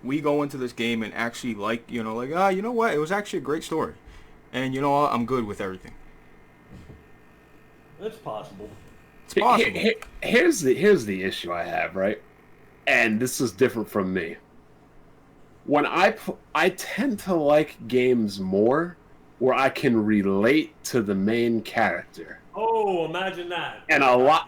we go into this game and actually like, you know, like, you know what? It was actually a great story. And you know what? I'm good with everything. It's possible. It's possible. Here's the issue I have, right? And this is different from me. When I tend to like games more where I can relate to the main character. Oh, imagine that. And a lot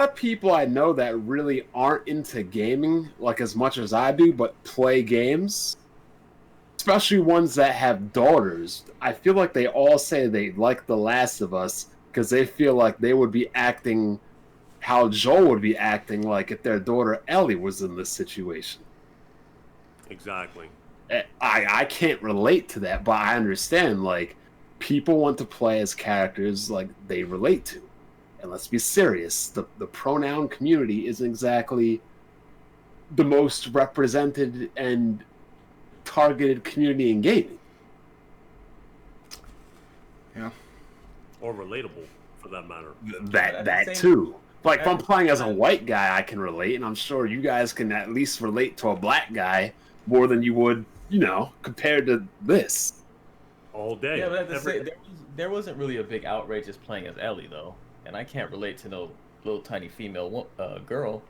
of people I know that really aren't into gaming like as much as I do, but play games, especially ones that have daughters. I feel like they all say they like The Last of Us because they feel like they would be acting how Joel would be acting like if their daughter Ellie was in this situation. Exactly. I can't relate to that, but I understand, like, people want to play as characters like they relate to. And let's be serious, the pronoun community isn't exactly the most represented and targeted community in gaming. Yeah. Or relatable, for that matter. That too. Like, if I'm playing as a white guy, I can relate, and I'm sure you guys can at least relate to a black guy more than you would, you know, compared to this. All day. Yeah, but I have to say, there wasn't really a big outrage as playing as Ellie, though. And I can't relate to no little tiny female girl.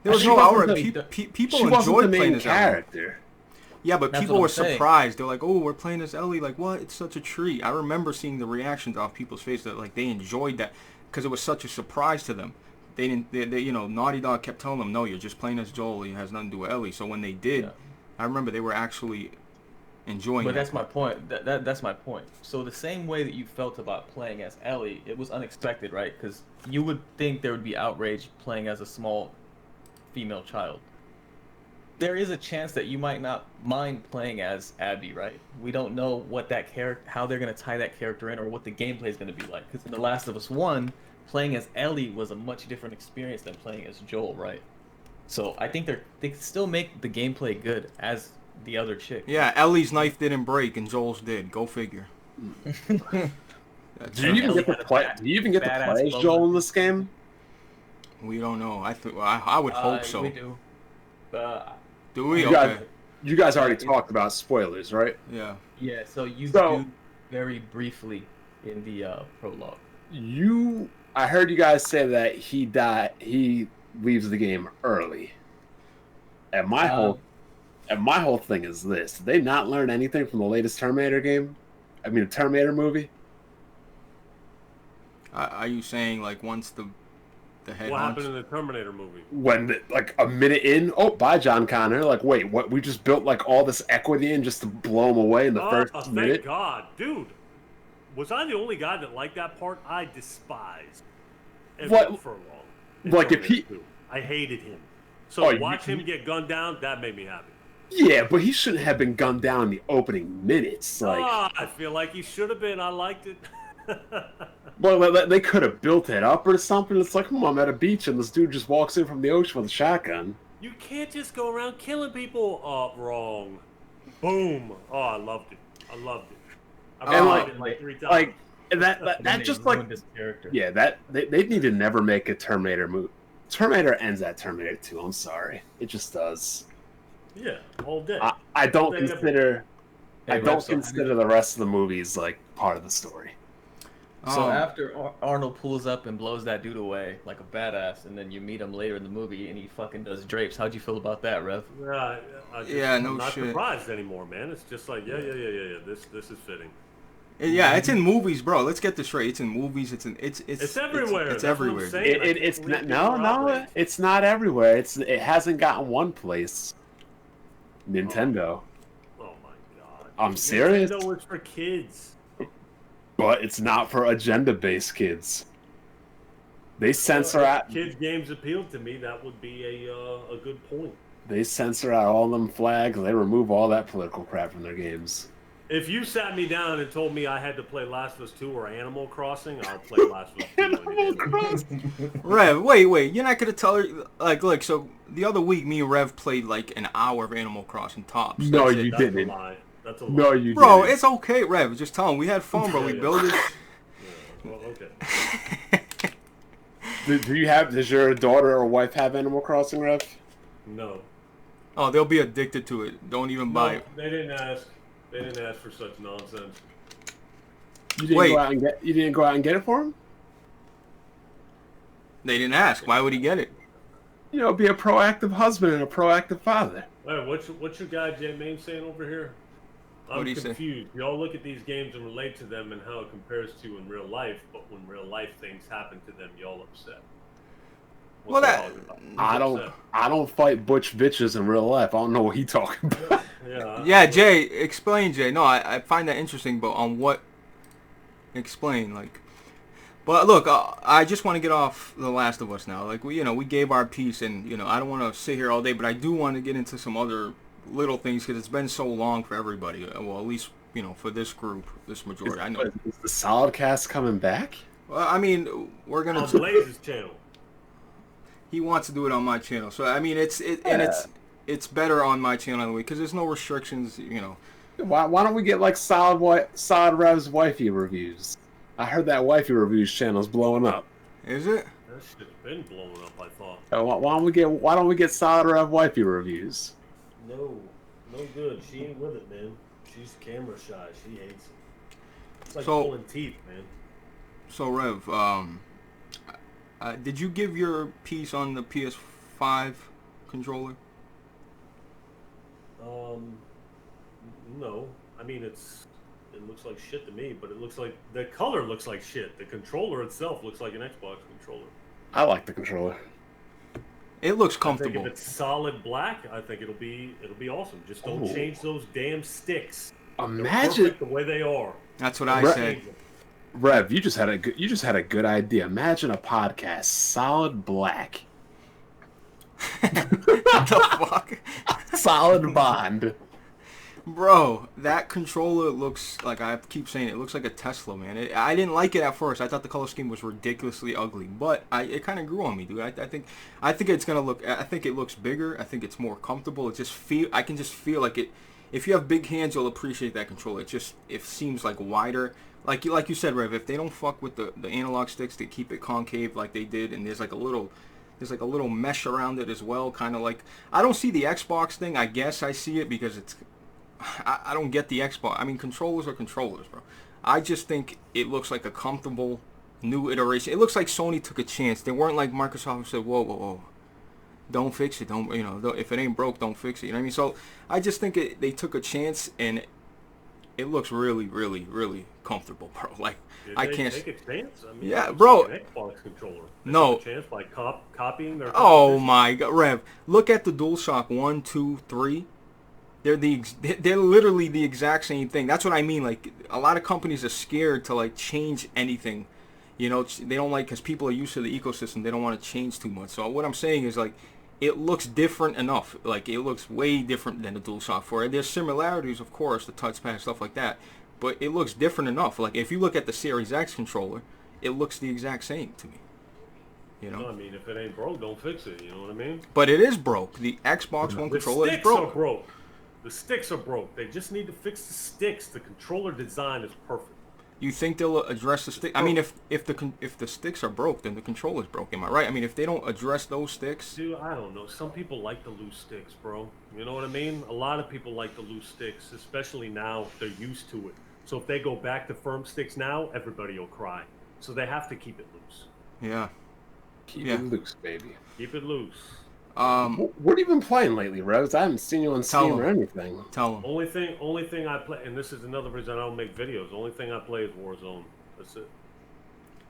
There was no outrage. People enjoyed playing as character. Yeah, but That's people what were I'm saying. surprised. They're like, "Oh, we're playing as Ellie. Like, what? It's such a treat." I remember seeing the reactions off people's faces that like they enjoyed that because it was such a surprise to them. They didn't. They you know, Naughty Dog kept telling them, "No, you're just playing as Joel. It has nothing to do with Ellie." So when they did, Yeah. I remember they were actually enjoying. But that. that's my point. That's my point. So the same way that you felt about playing as Ellie, it was unexpected, right? Because you would think there would be outrage playing as a small female child. There is a chance that you might not mind playing as Abby, right? We don't know what that character, how they're gonna tie that character in, or what the gameplay is gonna be like. Because in The Last of Us 1, playing as Ellie was a much different experience than playing as Joel, right? So I think they can still make the gameplay good as the other chick. Yeah, Ellie's knife didn't break and Joel's did. Go figure. Do you even get to play? Do you even get to play as Joel in this game? We don't know. I would hope so. We do. Do we? You guys already talked about spoilers, right? Yeah. Yeah, so you do very briefly in the prologue. I heard you guys say that he leaves the game early. And my whole thing is this. Did they not learn anything from the latest Terminator game? I mean, the Terminator movie? Are you saying, like, once the head What hunch- happened in the Terminator movie? When, like, a minute in, oh, bye, John Connor. Like, wait, what? We just built, like, all this equity in just to blow him away in the first Thank minute? God. Dude, was I the only guy that liked that part? I despised What? Furlong. Like, if he... I hated him. So Oh, watch him get gunned down, that made me happy. Yeah, but he shouldn't have been gunned down in the opening minutes. Like, I feel like he should have been. I liked it. well, they could have built it up or something. It's like, I'm at a beach and this dude just walks in from the ocean with a shotgun. You can't just go around killing people. Wrong. Boom. Oh, I loved it. I loved it. And watched it like 3 times. like that just like this character. yeah, that they need to never make a Terminator movie. Terminator ends at Terminator 2. I'm sorry, it just does. Yeah, all day. I don't They never- consider Hey, the rest of the movies like part of the story. So after Arnold pulls up and blows that dude away like a badass, and then you meet him later in the movie and he fucking does drapes. How'd you feel about that, Rev? I'm not surprised anymore, man. It's just like, yeah. This is fitting. Yeah, it's in movies, bro. Let's get this straight. It's in movies. It's everywhere. It's That's what I'm everywhere. saying. It's no, it's not everywhere. It hasn't gotten one place. Nintendo. Oh my god. I'm serious. Nintendo is for kids. But it's not for agenda-based kids. They censor out. Kids games appealed to me. That would be a good point. They censor out all them flags. They remove all that political crap from their games. If you sat me down and told me I had to play Last of Us 2 or Animal Crossing, I'll play Last of Us 2. Animal Crossing. Rev, wait. You're not gonna tell her like so. The other week, me and Rev played like an hour of Animal Crossing tops. No, That's you it. That's a didn't. lie. That's a lie. No, you Bro, didn't. it's okay, Rev. Just tell him we had fun, bro. We built it. Yeah, well, okay. Does your daughter or wife have Animal Crossing, Rev? No. Oh, they'll be addicted to it. Don't even buy No, it. they didn't ask. They didn't ask for such nonsense. You didn't Wait. go out and get. You didn't go out and get it for him. They didn't ask. Why would he get it? You know, be a proactive husband and a proactive father. All right, what's your guy J Main saying over here? I'm What'd he say? confused. Y'all look at these games and relate to them and how it compares to in real life, but when real life things happen to them, y'all upset. Well, he that- talking about? Who's I don't. upset? I don't fight butch bitches in real life. I don't know what he talking about. Yeah. Yeah, Jay, explain, Jay. No, I find that interesting, but on what? Explain, like. But look, I just want to get off The Last of Us now. Like we gave our piece, and I don't want to sit here all day, but I do want to get into some other little things because it's been so long for everybody. Well, at least for this group, this majority. I know. Is the Solidcast coming back? Well, I mean, we're gonna. On Blaze's channel. He wants to do it on my channel, so I mean, it's better on my channel anyway because there's no restrictions. Why don't we get like Solid Rev's wifey reviews? I heard that wifey reviews channel's blowing up. Is it? That shit's been blowing up, I thought. Why don't we get Solid Rev wifey reviews? No good. She ain't with it, man. She's camera shy. She hates it. It's like So- pulling teeth, man. So Rev, did you give your piece on the PS5 controller? No. I mean, it looks like shit to me, but it looks like the color looks like shit. The controller itself looks like an Xbox controller. I like the controller. It looks I think comfortable. if it's solid black, I think it'll be awesome. Just don't Ooh. change those damn sticks. They're Imagine, perfect the way they are. That's what I Right. said. Change them. Rev, you just had a good idea. Imagine a podcast solid black, What the fuck? solid bond. Bro, that controller looks like, I keep saying it looks like a Tesla, man. I didn't like it at first. I thought the color scheme was ridiculously ugly, but it kind of grew on me, dude. I think it's gonna look. I think it looks bigger. I think it's more comfortable. I can just feel like it. If you have big hands, you'll appreciate that controller. It seems like wider. Like you said, Rev. If they don't fuck with the analog sticks, they keep it concave like they did, and there's like a little mesh around it as well, kind of like. I don't see the Xbox thing. I guess I see it because it's. I don't get the Xbox. I mean, controllers are controllers, bro. I just think it looks like a comfortable new iteration. It looks like Sony took a chance. They weren't like Microsoft said, whoa. Don't fix it. Don't, if it ain't broke, don't fix it. You know what I mean? So I just think they took a chance, and it looks really, really, really comfortable, bro. Like, Did I they can't. take a chance? I mean, Yeah, it looks bro. like an Xbox controller. They No. took a chance by copying their. Oh competition. my God, Rev! Look at the DualShock 1, 2, 3. They're literally the exact same thing. That's what I mean. Like, a lot of companies are scared to like change anything. They don't like, because people are used to the ecosystem. They don't want to change too much. So what I'm saying is, like, it looks different enough. Like, it looks way different than the DualShock 4. And there's similarities, of course, the touchpad, stuff like that. But it looks different enough. Like, if you look at the Series X controller, it looks the exact same to me. No, I mean, if it ain't broke, don't fix it. You know what I mean? But it is broke. The Xbox One The controller is sticks are broke. broke. The sticks are broke. They just need to fix the sticks. The controller design is perfect. You think they'll address the stick? I mean, if the sticks are broke, then the controller's broke. Am I right? I mean, if they don't address those sticks, Dude, I don't know. Some people like the loose sticks, bro. You know what I mean? A lot of people like the loose sticks, especially now. They're used to it. So if they go back to firm sticks now, everybody will cry. So they have to keep it loose. yeah. Keep Yeah. it loose, baby. Keep it loose. What have you been playing lately, Rose? I haven't seen you on Tell Steam or him. anything. Tell them. Only thing I play, and this is another reason I don't make videos. The only thing I play is Warzone. That's it.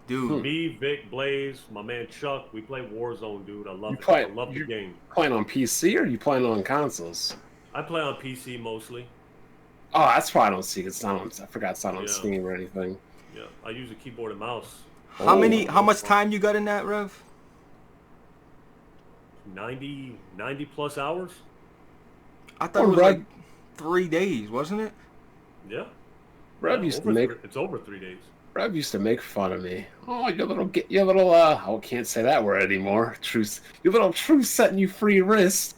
Dude, Me, Vic, Blaze, my man Chuck, we play Warzone, dude. I love You it. play- I love the you- game. Playing on PC or you playing on consoles? I play on PC mostly. Oh, that's why I don't see it. It's not on. I forgot it's not on Yeah. Steam or anything. Yeah, I use a keyboard and mouse. how Oh. how much time you got in that, Rev? 90 plus hours. I thought Oh, it was Rev. like 3 days, wasn't it? Yeah. Rev Yeah, used to over make. It's over 3 days. Rev used to make fun of me. Oh, your little. I can't say that word anymore. Your little true setting you free wrist.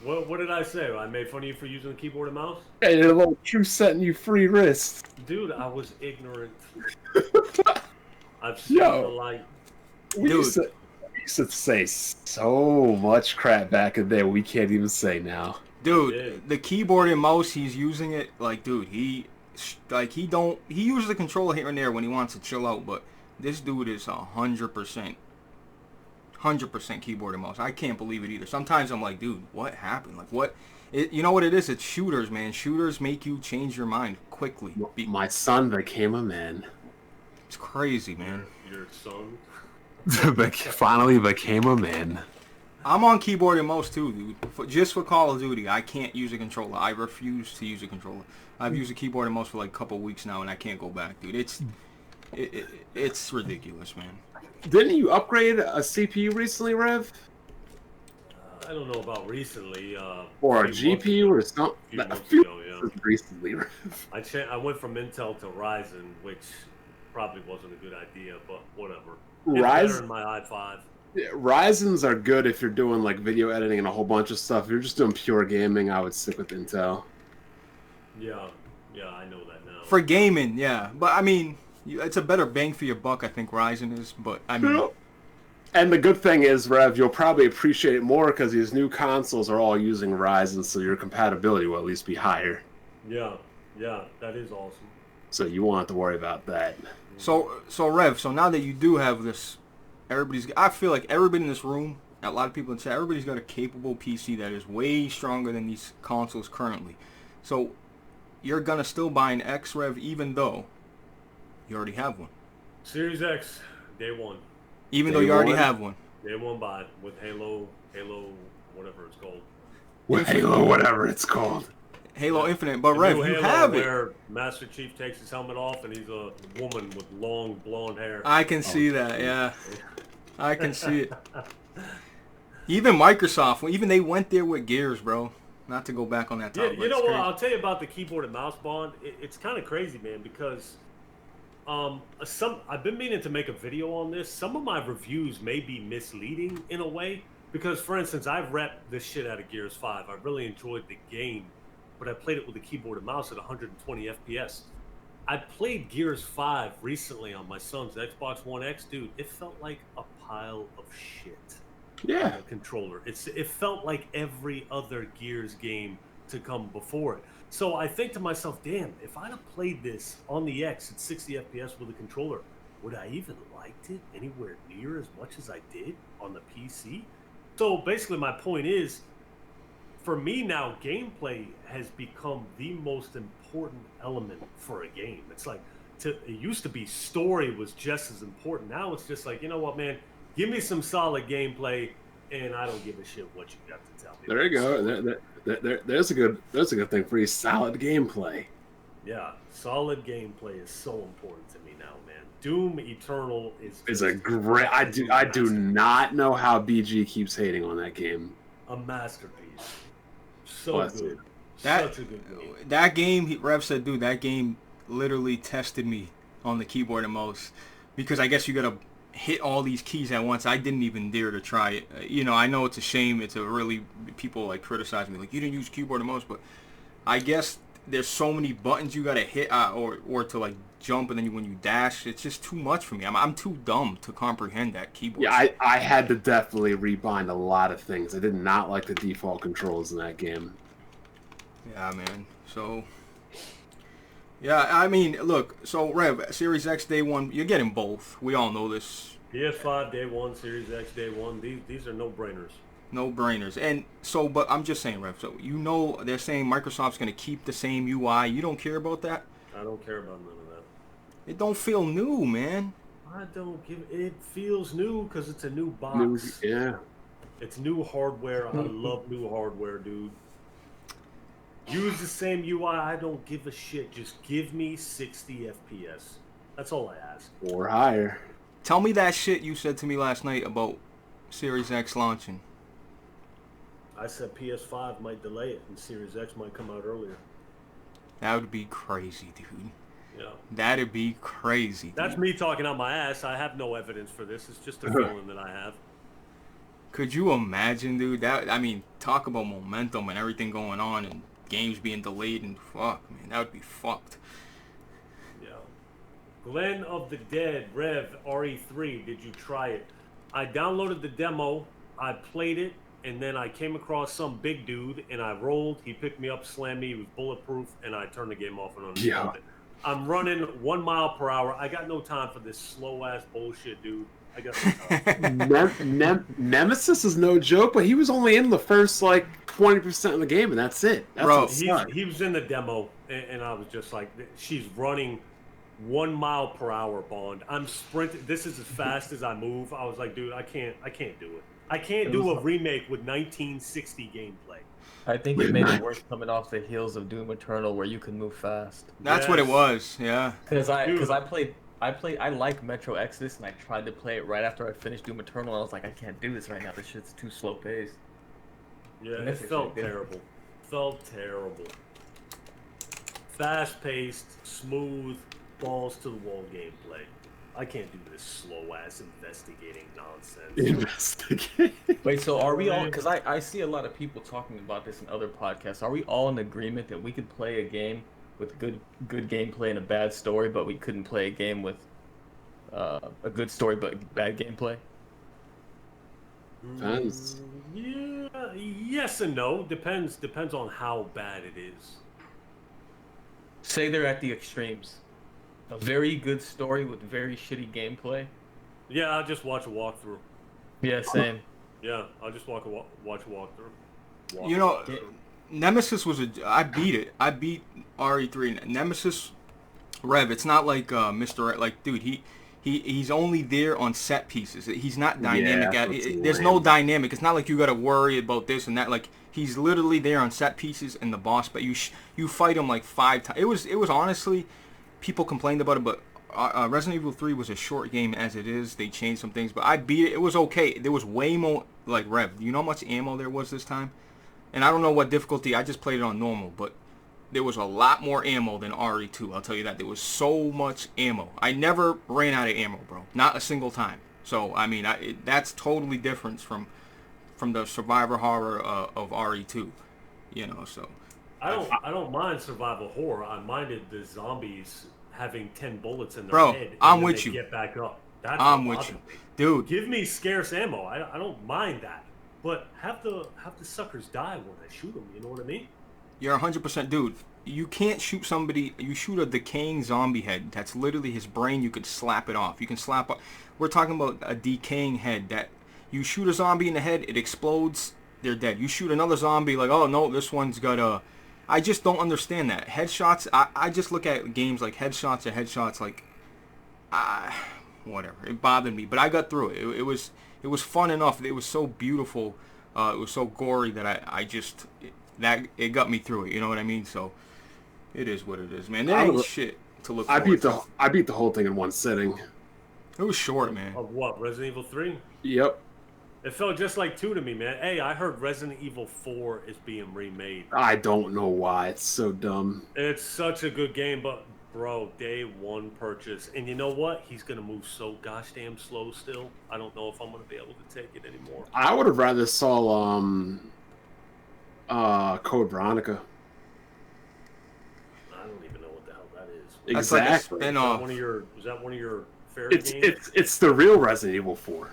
What did I say? I made fun of you for using the keyboard and mouse? Yeah, your little true setting you free wrist. Dude, I was ignorant. I've seen Yo. the light. We Dude. used to used to say so much crap back in there we can't even say now. Dude, the keyboard and mouse, he's using it like, dude, he uses the controller here and there when he wants to chill out, but this dude is 100% keyboard and mouse. I can't believe it either. Sometimes I'm like, dude, what happened? Like, what? You know what it is? It's shooters, man. Shooters make you change your mind quickly. My son became a man. It's crazy, man. Your son. Finally became a man. I'm on keyboard and mouse too, dude. Just for Call of Duty, I can't use a controller. I refuse to use a controller. I've used a keyboard and mouse for like a couple weeks now, and I can't go back, dude. It's ridiculous, man. Didn't you upgrade a CPU recently, Rev? I don't know about recently. Or a GPU or something? A few months ago, yeah. Recently, Rev. I went from Intel to Ryzen, which probably wasn't a good idea, but whatever. It's better than my i5. Yeah, Ryzen's are good if you're doing like video editing and a whole bunch of stuff. If you're just doing pure gaming, I would stick with Intel. Yeah, I know that now. For gaming, yeah. But, I mean, it's a better bang for your buck, I think Ryzen is. But, I mean... And the good thing is, Rev, you'll probably appreciate it more because these new consoles are all using Ryzen, so your compatibility will at least be higher. Yeah, that is awesome. So you won't have to worry about that. So Rev, so now that you do have this, I feel like everybody in this room, a lot of people in chat, everybody's got a capable PC that is way stronger than these consoles currently. So you're going to still buy an X, Rev, even though you already have one. Series X, day one. Even though you already have one. Day one buy with Halo, whatever it's called. With Halo, whatever it's called. Halo Infinite, but Rev, you have it. Where Master Chief takes his helmet off and he's a woman with long blonde hair. I can see that, yeah. I can see it. Even Microsoft, even they went there with Gears, bro. Not to go back on that topic. Yeah, you know what? I'll tell you about the keyboard and mouse bond. It's kind of crazy, man, because I've been meaning to make a video on this. Some of my reviews may be misleading in a way because, for instance, I've repped this shit out of Gears 5. I really enjoyed the game, but I played it with a keyboard and mouse at 120 FPS. I played Gears 5 recently on my son's Xbox One X. Dude, it felt like a pile of shit. Yeah. On the controller. It felt like every other Gears game to come before it. So I think to myself, damn, if I'd have played this on the X at 60 FPS with a controller, would I even liked it anywhere near as much as I did on the PC? So basically my point is, for me now, gameplay has become the most important element for a game. It's like, it used to be story was just as important. Now it's just like, you know what, man, give me some solid gameplay, and I don't give a shit what you got to tell me. There you go. There's a good thing for you. Solid gameplay. Yeah, solid gameplay is so important to me now, man. Doom Eternal is a great. I do not know how BG keeps hating on that game. A masterpiece. So good. Such a good game. That game, Rev said, dude, that game literally tested me on the keyboard and mouse because I guess you gotta hit all these keys at once. I didn't even dare to try it. You know, I know it's a shame. It's a really, people like criticize me like, you didn't use keyboard and mouse, but I guess there's so many buttons you gotta hit or to like jump, and then when you dash, it's just too much for me. I'm too dumb to comprehend that keyboard. Yeah, I had to definitely rebind a lot of things. I did not like the default controls in that game. Yeah, man. So, yeah, I mean, look, so Rev, Series X day one, you're getting both. We all know this. PS5 day one, Series X day one. These are no-brainers. No-brainers. And so, but I'm just saying, Rev, so you know they're saying Microsoft's going to keep the same UI. You don't care about that? I don't care about none of that. It don't feel new, man. I don't give it feels new because it's a new box. Yeah. It's new hardware. I love new hardware, dude. Use the same UI. I don't give a shit. Just give me 60 FPS. That's all I ask. Or higher. Tell me that shit you said to me last night about Series X launching. I said PS5 might delay it and Series X might come out earlier. That would be crazy, dude. Yeah. That'd be crazy. That's dude. me talking out my ass. I have no evidence for this. It's just a feeling that I have. Could you imagine, dude? That, I mean, talk about momentum and everything going on and games being delayed and fuck, man, that would be fucked. Yeah. Glen of the Dead, Rev, RE3, did you try it? I downloaded the demo, I played it, and then I came across some big dude, and I rolled. He picked me up, slammed me. He was bulletproof, and I turned the game off and uninstalled it. I'm running 1 mile per hour. I got no time for this slow ass bullshit, dude. I got no time. Nemesis is no joke, but he was only in the first like 20% of the game, and that's it. That's Bro, he was in the demo, and I was just like, she's running 1 mile per hour, Bond. I'm sprinting. This is as fast as I move. I was like, dude, I can't do it. I can't do a remake with 1960 gameplay. I think it made it worse coming off the heels of Doom Eternal, where you can move fast. That's what it was. Yeah. Because I like Metro Exodus, and I tried to play it right after I finished Doom Eternal, and I was like, I can't do this right now. This shit's too slow paced. Yeah, it felt terrible. Felt terrible. Fast paced, smooth, balls to the wall gameplay. I can't do this slow ass investigating nonsense. Investigate. Wait, so are we all? Because I see a lot of people talking about this in other podcasts. Are we all in agreement that we could play a game with good gameplay and a bad story, but we couldn't play a game with a good story but bad gameplay? Depends. Yeah, yes and no. Depends on how bad it is. Say they're at the extremes. A very good story with very shitty gameplay. Yeah, I'll just watch a walkthrough. Yeah, same. Yeah, I'll just watch a walkthrough. You know, Nemesis was I beat it. I beat RE3. Nemesis, Rev. It's not like Mr. Like, dude, he's only there on set pieces. He's not dynamic. There's no dynamic. It's not like you got to worry about this and that. Like, he's literally there on set pieces and the boss. But you fight him like 5 times. It was honestly, people complained about it, but Resident Evil 3 was a short game as it is. They changed some things, but I beat it. It was okay. There was way more, like, Rev, you know how much ammo there was this time? And I don't know what difficulty. I just played it on normal, but there was a lot more ammo than RE2. I'll tell you that. There was so much ammo. I never ran out of ammo, bro. Not a single time. So, I mean, that's totally different from the survivor horror of RE2. You know, so. I don't mind survival horror. I minded the zombies having 10 bullets in their bro, head. I'm with you. Get back up. That's I'm with you, dude. Give me scarce ammo. I don't mind that, but have the suckers die when I shoot them. You know what I mean? You're 100%, dude. You can't shoot somebody. You shoot a decaying zombie head. That's literally his brain. You could slap it off. You can slap. We're talking about a decaying head that you shoot a zombie in the head, it explodes. They're dead. You shoot another zombie, like, oh no, this one's got a. I just don't understand that. Headshots, I just look at games like headshots or headshots like, whatever. It bothered me, but I got through it. It was fun enough. It was so beautiful. It was so gory that it got me through it. You know what I mean? So, it is what it is, man. There ain't shit to look forward to. I beat the whole thing in one sitting. It was short, man. Of what? Resident Evil 3? Yep. It felt just like 2 to me, man. Hey, I heard Resident Evil 4 is being remade. I don't know why. It's so dumb. It's such a good game, but, bro, day 1 purchase. And you know what? He's going to move so gosh damn slow still. I don't know if I'm going to be able to take it anymore. I would have rather saw Code Veronica. I don't even know what the hell that is. That's Exactly. like a spin-off. Is that one of your favorite games? It's the real Resident Evil 4.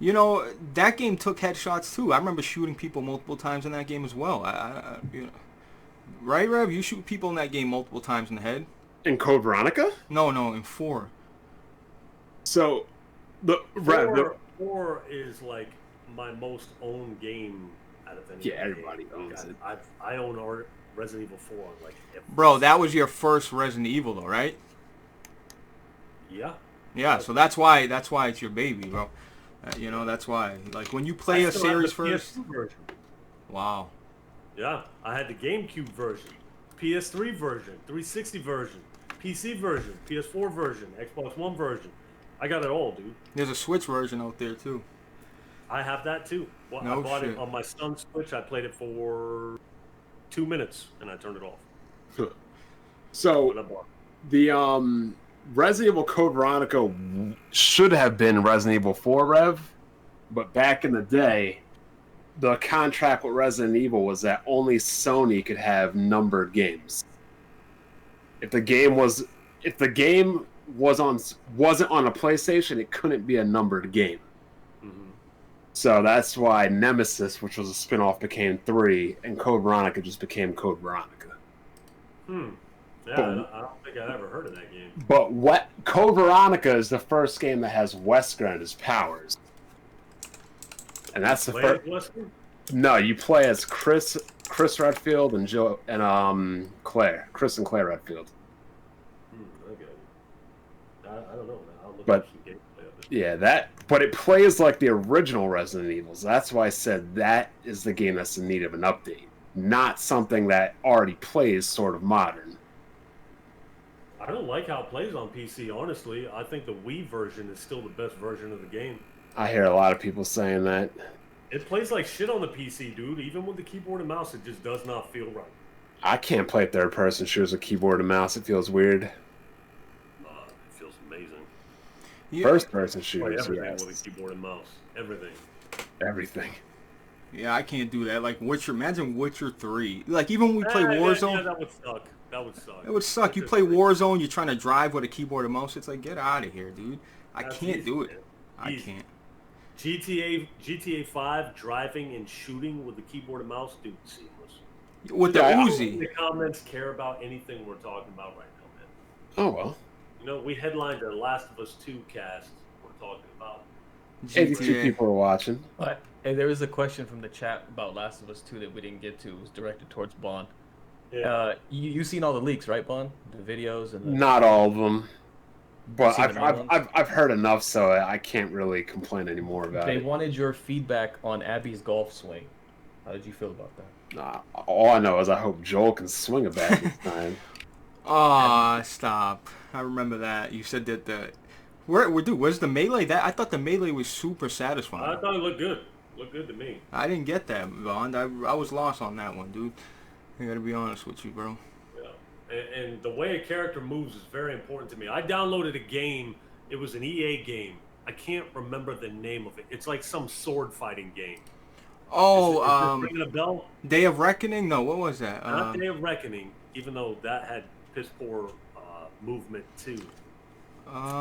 You know, that game took headshots too. I remember shooting people multiple times in that game as well. You know, right, Rev? You shoot people in that game multiple times in the head. In Code Veronica? No, in 4. So, Rev. 4 is like my most owned game out of any. Yeah, everybody owns it. I own Resident Evil 4 like. Bro, that was your first Resident Evil, though, right? Yeah. Yeah, so that's why it's your baby, bro. You know, that's why. Like, when you play a series first... Version. Wow. Yeah, I had the GameCube version, PS3 version, 360 version, PC version, PS4 version, Xbox One version. I got it all, dude. There's a Switch version out there, too. I have that, too. Well, I bought it on my son's Switch. I played it for 2 minutes, and I turned it off. So, the Resident Evil Code Veronica should have been Resident Evil 4, Rev, but back in the day, the contract with Resident Evil was that only Sony could have numbered games. If the game wasn't on a PlayStation, it couldn't be a numbered game. Mhm. So that's why Nemesis, which was a spin-off, became 3, and Code Veronica just became Code Veronica. Yeah, But- I don't think I'd ever heard of that game. But what Code Veronica is the first game that has Wesker as powers, and that's the Play first. it, Wesker? No, you play as Chris Redfield and Joe and Chris and Claire Redfield. Okay. I don't know. I'll look But- up some gameplay of it. Yeah, but it plays like the original Resident Evils. That's why I said that is the game that's in need of an update, not something that already plays sort of modern. I don't like how it plays on PC, honestly. I think the Wii version is still the best version of the game. I hear a lot of people saying that. It plays like shit on the PC, dude. Even with the keyboard and mouse, it just does not feel right. I can't play third-person shooters with keyboard and mouse. It feels weird. It feels amazing. Yeah. First-person Play shooters, everything yes. with a keyboard and mouse. Everything. Everything. Yeah, I can't do that. Like Witcher, imagine Witcher 3. Like even when we play Warzone, Yeah, that would suck. That would suck. it would suck. You Witcher play 3. Warzone, you're trying to drive with a keyboard and mouse. It's like, get out of here, dude. I That's can't easy, do it. man. I Easy. can't. GTA 5 driving and shooting with the keyboard and mouse, dude, seamless. With the Yeah, I- Uzi. The comments care about anything we're talking about right now, man. Oh, well. You know, we headlined the Last of Us 2 cast. We're talking about. 82 GTA. people are watching. But hey, there was a question from the chat about Last of Us 2 that we didn't get to. It was directed towards Bond. Yeah. You seen all the leaks, right, Bond? The videos and the... Not all of them. But Seen the main ones? I've heard enough, so I can't really complain anymore about They it. wanted your feedback on Abby's golf swing. How did you feel about that? All I know is I hope Joel can swing a bat this time. Ah, stop. I remember that. You said that dude, where's the melee? I thought the melee was super I satisfying. thought it looked good. Looked good to me. I didn't get that, Bond. I was lost on that one, dude. I gotta be honest with you, bro. Yeah. And the way a character moves is very important to me. I downloaded a game. It was an EA game. I can't remember the name of it. It's like some sword fighting game. Is it ringing a bell? Day of Reckoning? No, what was that? Not Day of Reckoning, even though that had piss poor movement too.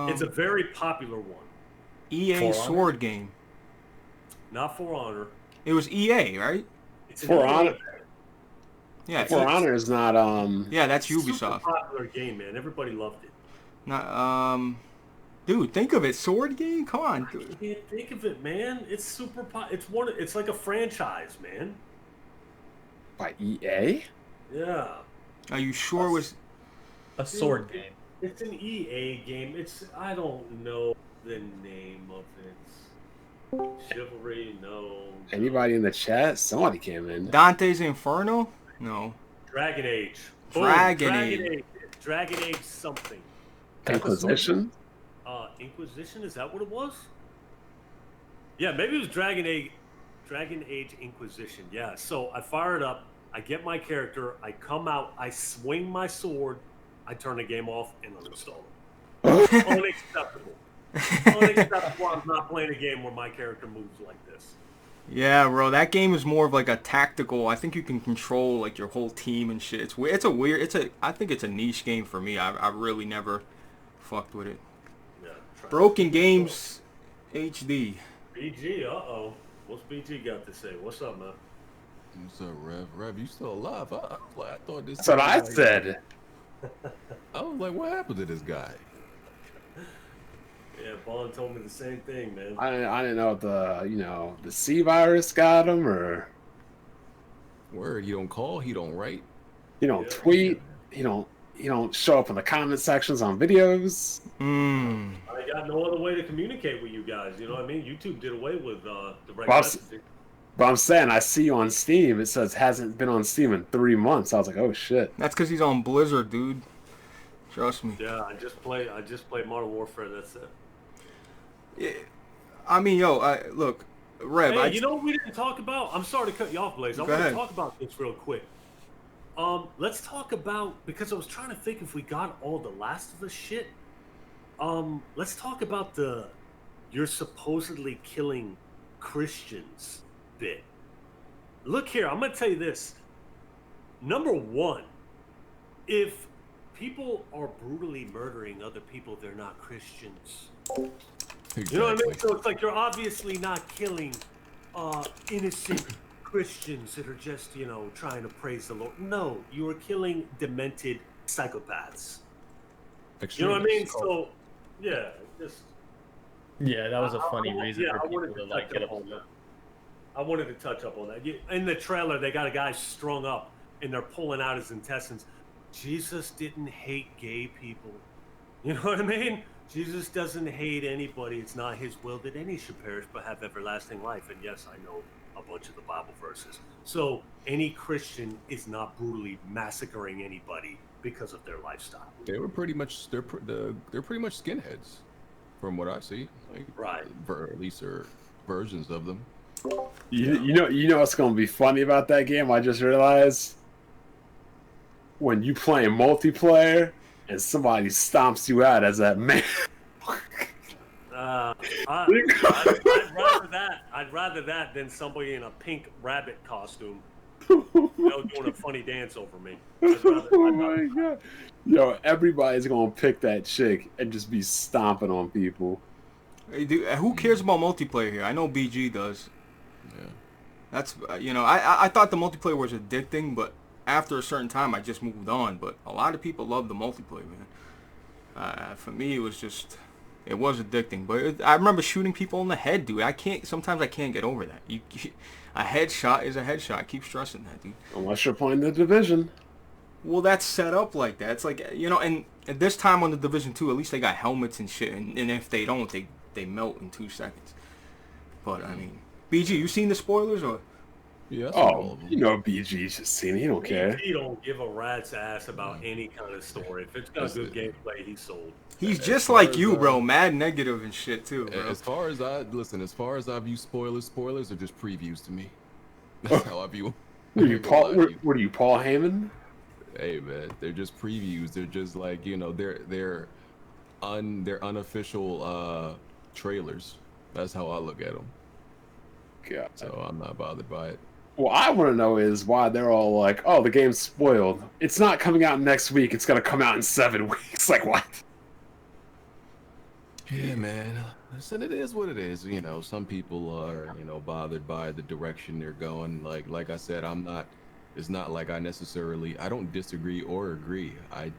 It's a very popular one. EA For sword game. Not For Honor. It was EA, right? It's an For EA Honor, Yeah, For Honor is not yeah, that's super Ubisoft. popular game, man. Everybody loved it. Not dude, think of it, sword game. Come on, I dude. can't think of it, man. It's super. It's like a franchise, man. by EA. Yeah. Are you sure it was? A sword game. It's an EA game. I don't know the name of it. Chivalry, no. Anybody in the chat? Somebody came in. Dante's Inferno? No. Dragon Age. Boom, Dragon Age. Dragon Age something. Inquisition. Inquisition, is that what it was? Yeah, maybe it was Dragon Age Inquisition. Yeah, so I fire it up, I get my character, I come out, I swing my sword, I turn the game off and uninstall it. Unacceptable. Unacceptable. I'm not playing a game where my character moves like this. Yeah, bro, that game is more of like a tactical. I think you can control like your whole team and shit. It's weird. I think it's a niche game for me. I really never fucked with it. Yeah. Broken Games HD. BG, uh-oh. What's BG got to say? What's up, man? What's up, Rev? Rev, you still alive? I thought this. That's what I guy- said. I was like, what happened to this guy? Yeah, Bond told me the same thing, man. I didn't know if the C virus got him, or Word, he don't call, he don't write. he don't Yeah. tweet, he don't show up in the comment sections on videos. I got no other way to communicate with you guys. You know what I mean? YouTube did away with direct Boss- messaging. But I'm saying I see you on Steam. It says hasn't been on Steam in 3 months. I was like, oh shit. That's because he's on Blizzard, dude. Trust me. Yeah, I just played Modern Warfare. That's it. Yeah. I mean, yo, look, Rev. Hey, you know what we didn't talk about? I'm sorry to cut you off, Blaze. I Go want to ahead. talk about this real quick. Let's talk about, because I was trying to think if we got all the Last of Us shit. Let's talk about you're supposedly killing Christians bit. Look here, I'm gonna tell you this. Number one, if people are brutally murdering other people. They're not Christians. Exactly. You know what I mean? So it's like you're obviously not killing innocent Christians that are just, trying to praise the Lord. No, you are killing demented psychopaths. You know what I mean? So, yeah, just. Yeah, that was a funny I reason for people wanted to to like touch get up on upset. that. I wanted to touch up on that. In the trailer, they got a guy strung up, and they're pulling out his intestines. Jesus didn't hate gay people. You know what I mean? Jesus doesn't hate anybody. It's not his will that any should perish but have everlasting life. And yes, I know a bunch of the Bible verses. So any Christian is not brutally massacring anybody because of their lifestyle. They were pretty much they're pretty much skinheads, from what I see. Like, Right. At least there versions of them. You know what's gonna be funny about that game? I just realized when you playing multiplayer and somebody stomps you out as that man. I'd rather that than somebody in a pink rabbit costume, doing a funny dance over me. Oh my god! Yo, everybody's gonna pick that chick and just be stomping on people. Hey, dude, who cares about multiplayer here? I know BG does. Yeah. That's I thought the multiplayer was addicting, but after a certain time, I just moved on. But a lot of people love the multiplayer, man. For me, it was addicting. But I remember shooting people in the head, dude. Sometimes I can't get over that. A headshot is a headshot. I keep stressing that, dude. Unless you're playing the Division. Well, that's set up like that. It's like, and at this time on the Division 2, at least they got helmets and shit. And if they don't, they melt in 2 seconds. But, I mean, BG, you seen the spoilers or? Yeah. All of them. BG's just seen it. He don't care. He don't give a rat's ass about any kind of story. If it's got good gameplay, he's sold. He's just like you, bro. Mad negative and shit too, bro. As far as I view spoilers are just previews to me. That's how I view them. What are you, Paul Heyman? Hey man, they're just previews. They're just like they're unofficial trailers. That's how I look at them. God. So I'm not bothered by it. What I want to know is why they're all like, "Oh, the game's spoiled. It's not coming out next week. It's gonna come out in 7 weeks." Like what? Yeah, man. Listen, it is what it is. Some people are, bothered by the direction they're going. Like I said, I'm not. It's not like I don't disagree or agree. I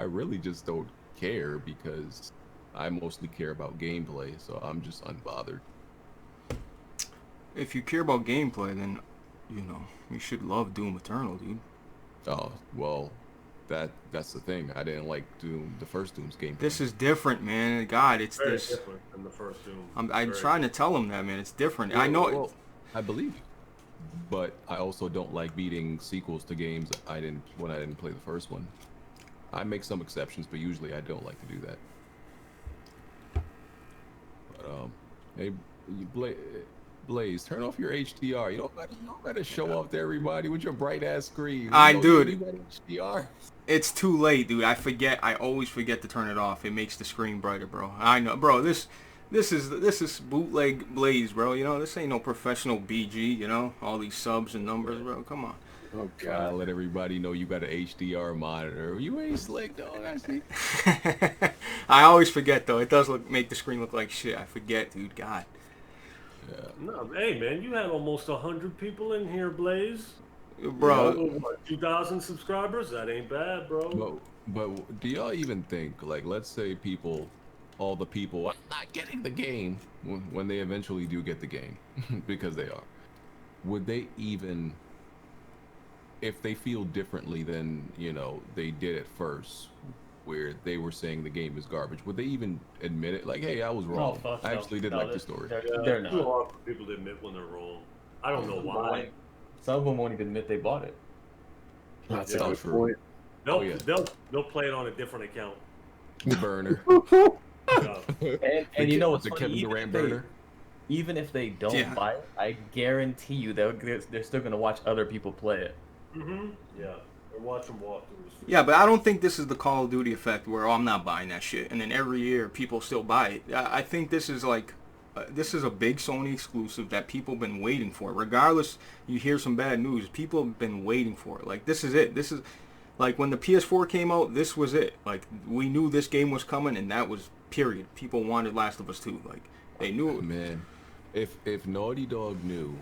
really just don't care because I mostly care about gameplay. So I'm just unbothered. If you care about gameplay, then you should love Doom Eternal, dude. Oh well, that's the thing. I didn't like Doom, the first Doom's gameplay. This is different, man. God, it's very this. different than the first Doom. I'm trying to tell him that, man. It's different. Well, I know. Well, I believe you, but I also don't like beating sequels to games when I didn't play the first one. I make some exceptions, but usually I don't like to do that. But hey, Blaze, turn off your HDR. You don't gotta show off to everybody with your bright ass screen. Dude. You got HDR. It's too late, dude. I always forget to turn it off. It makes the screen brighter, bro. I know, bro. This is bootleg Blaze, bro. This ain't no professional BG. All these subs and numbers, bro. Come on. Oh Gotta let everybody know you got an HDR monitor. You ain't slick, dog. I see. I always forget though. It does make the screen look like shit. I forget, dude. God. Yeah. No, hey man, you had almost 100 people in here, Blaze. Bro. 2,000 subscribers? That ain't bad, bro. But do y'all even think, let's say all the people are not getting the game when they eventually do get the game, because they are, would they even, if they feel differently than, they did at first, where they were saying the game is garbage, would they even admit it? Like, hey, I was wrong. I actually did like the story. They're Too not. hard for people to admit when they're wrong. I don't know why. Some of them won't even admit they bought it. That's Yeah, a good true. point. They'll play it on a different account. Burner. And you know what's the funny? Kevin Durant burner. Even if they don't buy it, I guarantee you they're still gonna watch other people play it. Mm-hmm. Yeah. Or watch them walk through. Yeah, but I don't think this is the Call of Duty effect where I'm not buying that shit, and then every year people still buy it. I think this is like, this is a big Sony exclusive that people have been waiting for. Regardless, you hear some bad news, people have been waiting for it. Like, this is it. Like when the PS4 came out, this was it. Like we knew this game was coming, and that was period. People wanted Last of Us 2. Like they knew it. Man, if Naughty Dog knew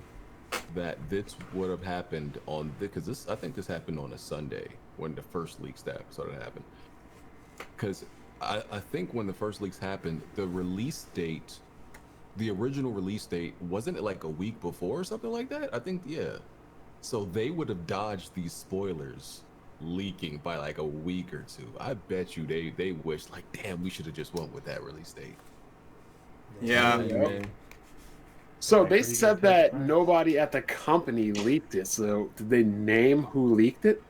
that this would have happened on, because this, I think this happened on a Sunday when the first leak started to happen. Because I think when the first leaks happened, the release date, the original release date, wasn't it like a week before or something like that? I think, yeah. So they would have dodged these spoilers leaking by like a week or two. I bet you they wished, like, damn, we should have just went with that release date. Yeah. Man. So Like, they pretty said good that price. nobody at the company leaked it. So did they name who leaked it?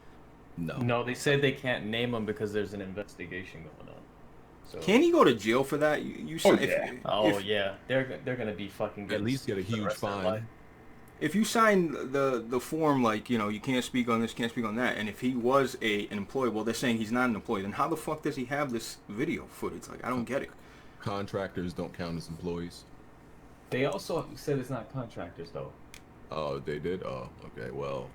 No. No, they said they can't name him because there's an investigation going on. So. Can he go to jail for that? You Oh, if, yeah. Oh yeah, they're gonna be fucking. At least get a for the huge rest of their fine. life. if you sign the form, like, you know, you can't speak on this, can't speak on that, and if he was an employee, well, they're saying he's not an employee, then how the fuck does he have this video footage? Like, I don't get it. Contractors don't count as employees. They also said it's not contractors though. Oh, they did? Oh, okay. Well,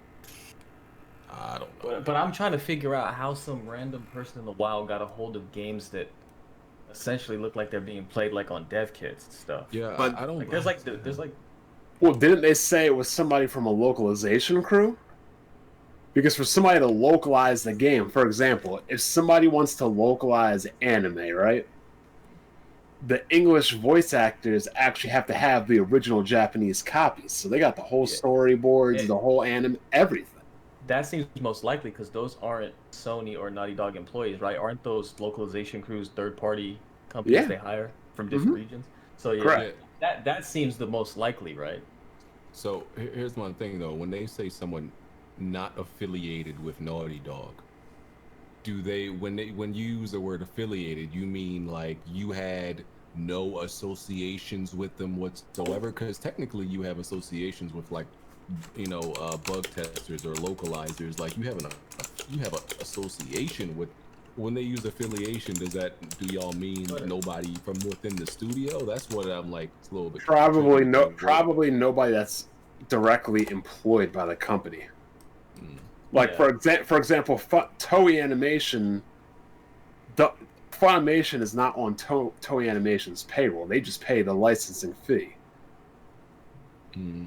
I don't know. But I'm trying to figure out how some random person in the wild got a hold of games that essentially look like they're being played like on dev kits and stuff. Yeah, But- I don't. Like there's like Well, didn't they say it was somebody from a localization crew? Because for somebody to localize the game, for example, if somebody wants to localize anime, right? The English voice actors actually have to have the original Japanese copies. So they got the whole Yeah. storyboards, Yeah. the whole anime, everything. that seems most likely because those aren't Sony or Naughty Dog employees, right? Aren't those localization crews third-party companies Yeah. they hire from different regions? So yeah, Correct. that seems the most likely, right? So here's one thing though: when they say someone not affiliated with Naughty Dog, do they when you use the word affiliated, you mean like you had no associations with them whatsoever? Because technically, you have associations with, like, you know, bug testers or localizers. Like you have an association with. When they use affiliation, do y'all mean nobody from within the studio? That's what I'm like. It's a little bit Probably tricky no. to Probably nobody that's directly employed by the company. Mm. Like Yeah. for example, Toei Animation. Funimation is not on Toei Animation's payroll. They just pay the licensing fee. Mm.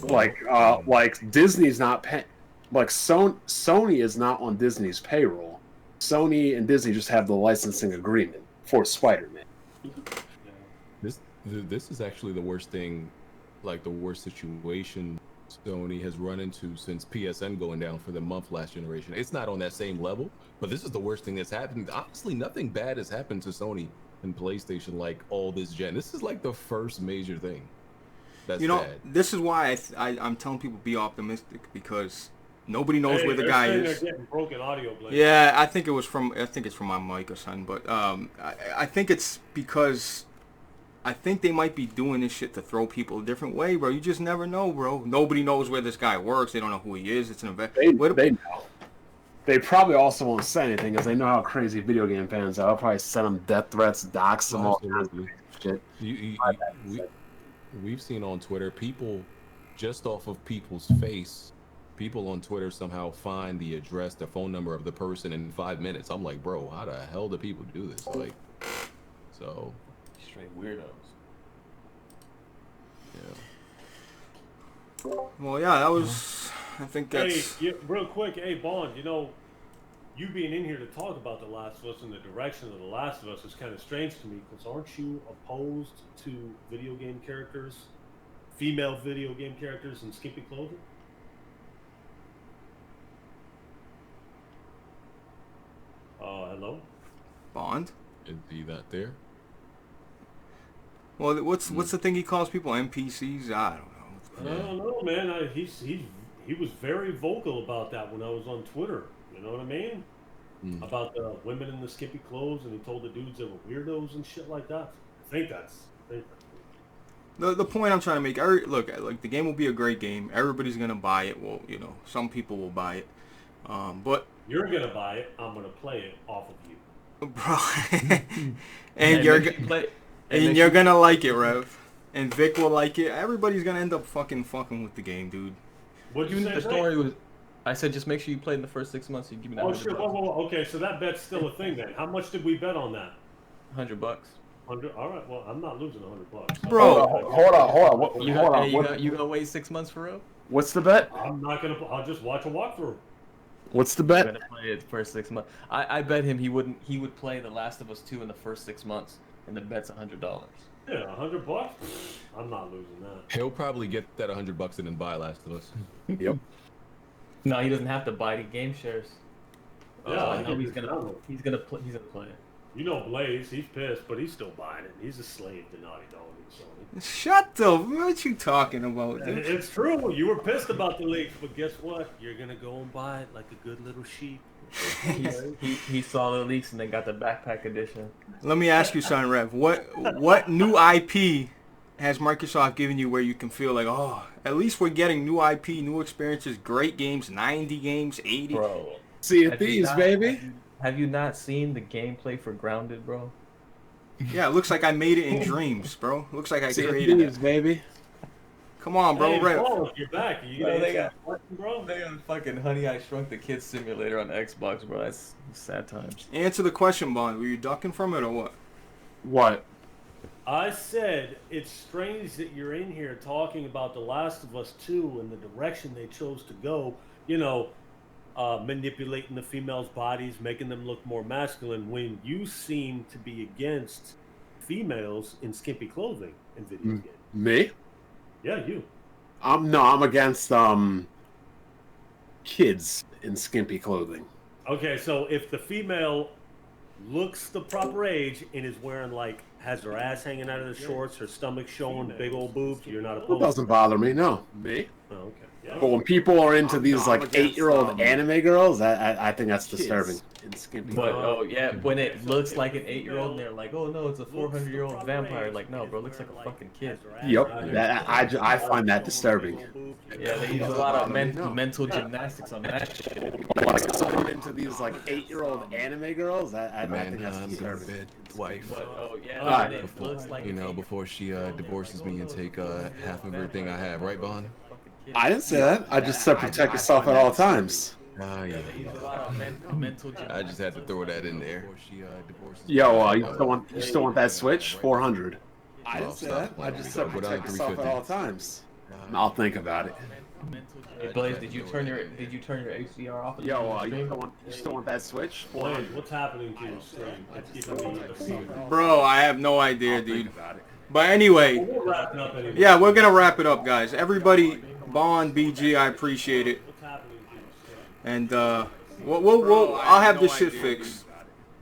Like Disney's not paying. Like Sony is not on Disney's payroll. Sony and Disney just have the licensing agreement for Spider-Man. This is actually the worst thing, like the worst situation Sony has run into since PSN going down for the month last generation. It's not on that same level, but this is the worst thing that's happened. Honestly, nothing bad has happened to Sony and PlayStation like all this gen. This is like the first major thing that's You know, bad. this is why I'm telling people be optimistic, because nobody knows where the they're guy saying is. They're getting broken audio, Blake. Yeah, I think it's from my mic or something, but I think it's because I think they might be doing this shit to throw people a different way, bro. You just never know, bro. Nobody knows where this guy works. They don't know who he is. It's an event. They know. They probably also won't say anything because they know how crazy video game fans are. I'll probably send them death threats, dox them, all kinds of Absolutely. shit. We've seen on Twitter people, just off of people's face, people on Twitter somehow find the address, the phone number of the person in 5 minutes. I'm like, bro, how the hell do people do this? Like, so Straight weirdos. yeah. Well, yeah, that was. I think that's. Hey, real quick, hey Bond, you know, you being in here to talk about The Last of Us and the direction of The Last of Us is kind of strange to me, because aren't you opposed to video game characters, female video game characters in skimpy clothing? Hello? Bond. Is he not there? Well, what's the thing he calls people? NPCs? I don't know. I don't know, man. He was very vocal about that when I was on Twitter. You know what I mean? Mm. About the women in the skimpy clothes, and he told the dudes they were weirdos and shit like that. I think that's The point I'm trying to make, look, like, the game will be a great game. Everybody's gonna buy it. Well, you know, some people will buy it, but You're gonna buy it. I'm gonna play it off of you. bro, and Hey, you're gonna like it, Rev, and Vic will like it. Everybody's gonna end up fucking with the game, dude. What'd you Even say? if the story was, I said just make sure you play in the first 6 months. You give me that Oh, 100 sure. bucks. Whoa. Okay, so that bet's still a thing then. How much did we bet on that? $100. 100. All right. Well, I'm not losing $100. Bro. Hold on. What, You hold got, on. hey, you What- got you gonna wait 6 months for real? what's the bet? I'm not gonna. I'll just watch a walkthrough. What's the You bet? gotta play it the first 6 months. I bet him he would play The Last of Us 2 in the first 6 months, and the bet's $100. Yeah, $100. I'm not losing that. He'll probably get that $100 and then buy Last of Us. Yep. No, he doesn't have to buy the game shares. Yeah, I I know think he's it's gonna done. play it. You know Blaze, he's pissed, but he's still buying it. He's a slave to Naughty Dog and Sony. Shut the. What you talking about, And dude? it's true. You were pissed about the leaks, but guess what? You're gonna go and buy it like a good little sheep. He saw the leaks and then got the backpack edition. Let me ask you something, Rev. What new IP has Microsoft given you where you can feel like, oh, at least we're getting new IP, new experiences, great games, 90 games, 80? Bro, Sea of have you Thieves, not- baby. Have you not seen the gameplay for Grounded, bro? Yeah, it looks like I made it in dreams, bro. It looks like I Sea of created Thieves, it. baby. Come on, bro. Hey, Rev. Paul, if you're back, are you Bro, gonna they answer the question, bro? They got fucking Honey I Shrunk the Kids simulator on Xbox, bro. That's sad times. Answer the question, Bond. Were you ducking from it or what? What? I said it's strange that you're in here talking about The Last of Us 2 and the direction they chose to go. You know, manipulating the females' bodies, making them look more masculine, when you seem to be against females in skimpy clothing in video games. Me? Yeah, you. I'm against kids in skimpy clothing. Okay, so if the female looks the proper age and is wearing has her ass hanging out of the shorts, her stomach showing, big old boobs, you're not It opposed. doesn't bother me, no. Me? Oh, okay. Yeah. But when people are into these I'm against, 8-year-old anime girls, I think that's disturbing. In skimpy But clothing. when it looks like an 8-year-old, and they're like, oh no, it's a 400-year-old vampire. Like, no, bro, it looks like a fucking kid. Yep, I find that disturbing. Yeah, they use a lot of mental gymnastics on that shit. Like someone into these 8-year-old anime girls, I think that's I'm gonna disturbing. bed wife. But oh yeah, Alright. when it looks like You an know, 8-year-old before she divorces me and take half of everything I have, right, Bond? fucking kid. I didn't say that. I just said protect yourself at all times. Ah, yeah. They use a lot of mental I gymnastics. just had to throw that in there. Yo, you still want that Switch? 400. I didn't say that. I just said protect yourself at 350. all times. I'll think about it. Hey Blaze, did you turn your HDR off? Yo, you still want that Switch? Blaine, 400. what's happening to your stream? It's giving me a fever. Bro, I have no idea, I'll think dude. about it. But anyway, We're wrapping up anyway. yeah, we're gonna wrap it up, guys. Everybody, Bond, BG, I appreciate it. What's happening to your stream? And I'll have this shit fixed.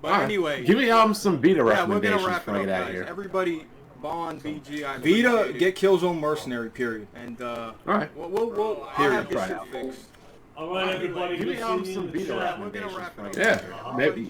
But Alright. anyway, Give me some beta yeah, we're recommendations gonna wrap it before I up, get out of guys. here. Everybody, Bond, BG, I Vita, get Killzone Mercenary, period. And Alright. I'll Period. have this Right. shit fixed. All right, everybody. Give me good seeing you some in the beta chat. recommendations wrap it before I up. get out of here. Yeah. Maybe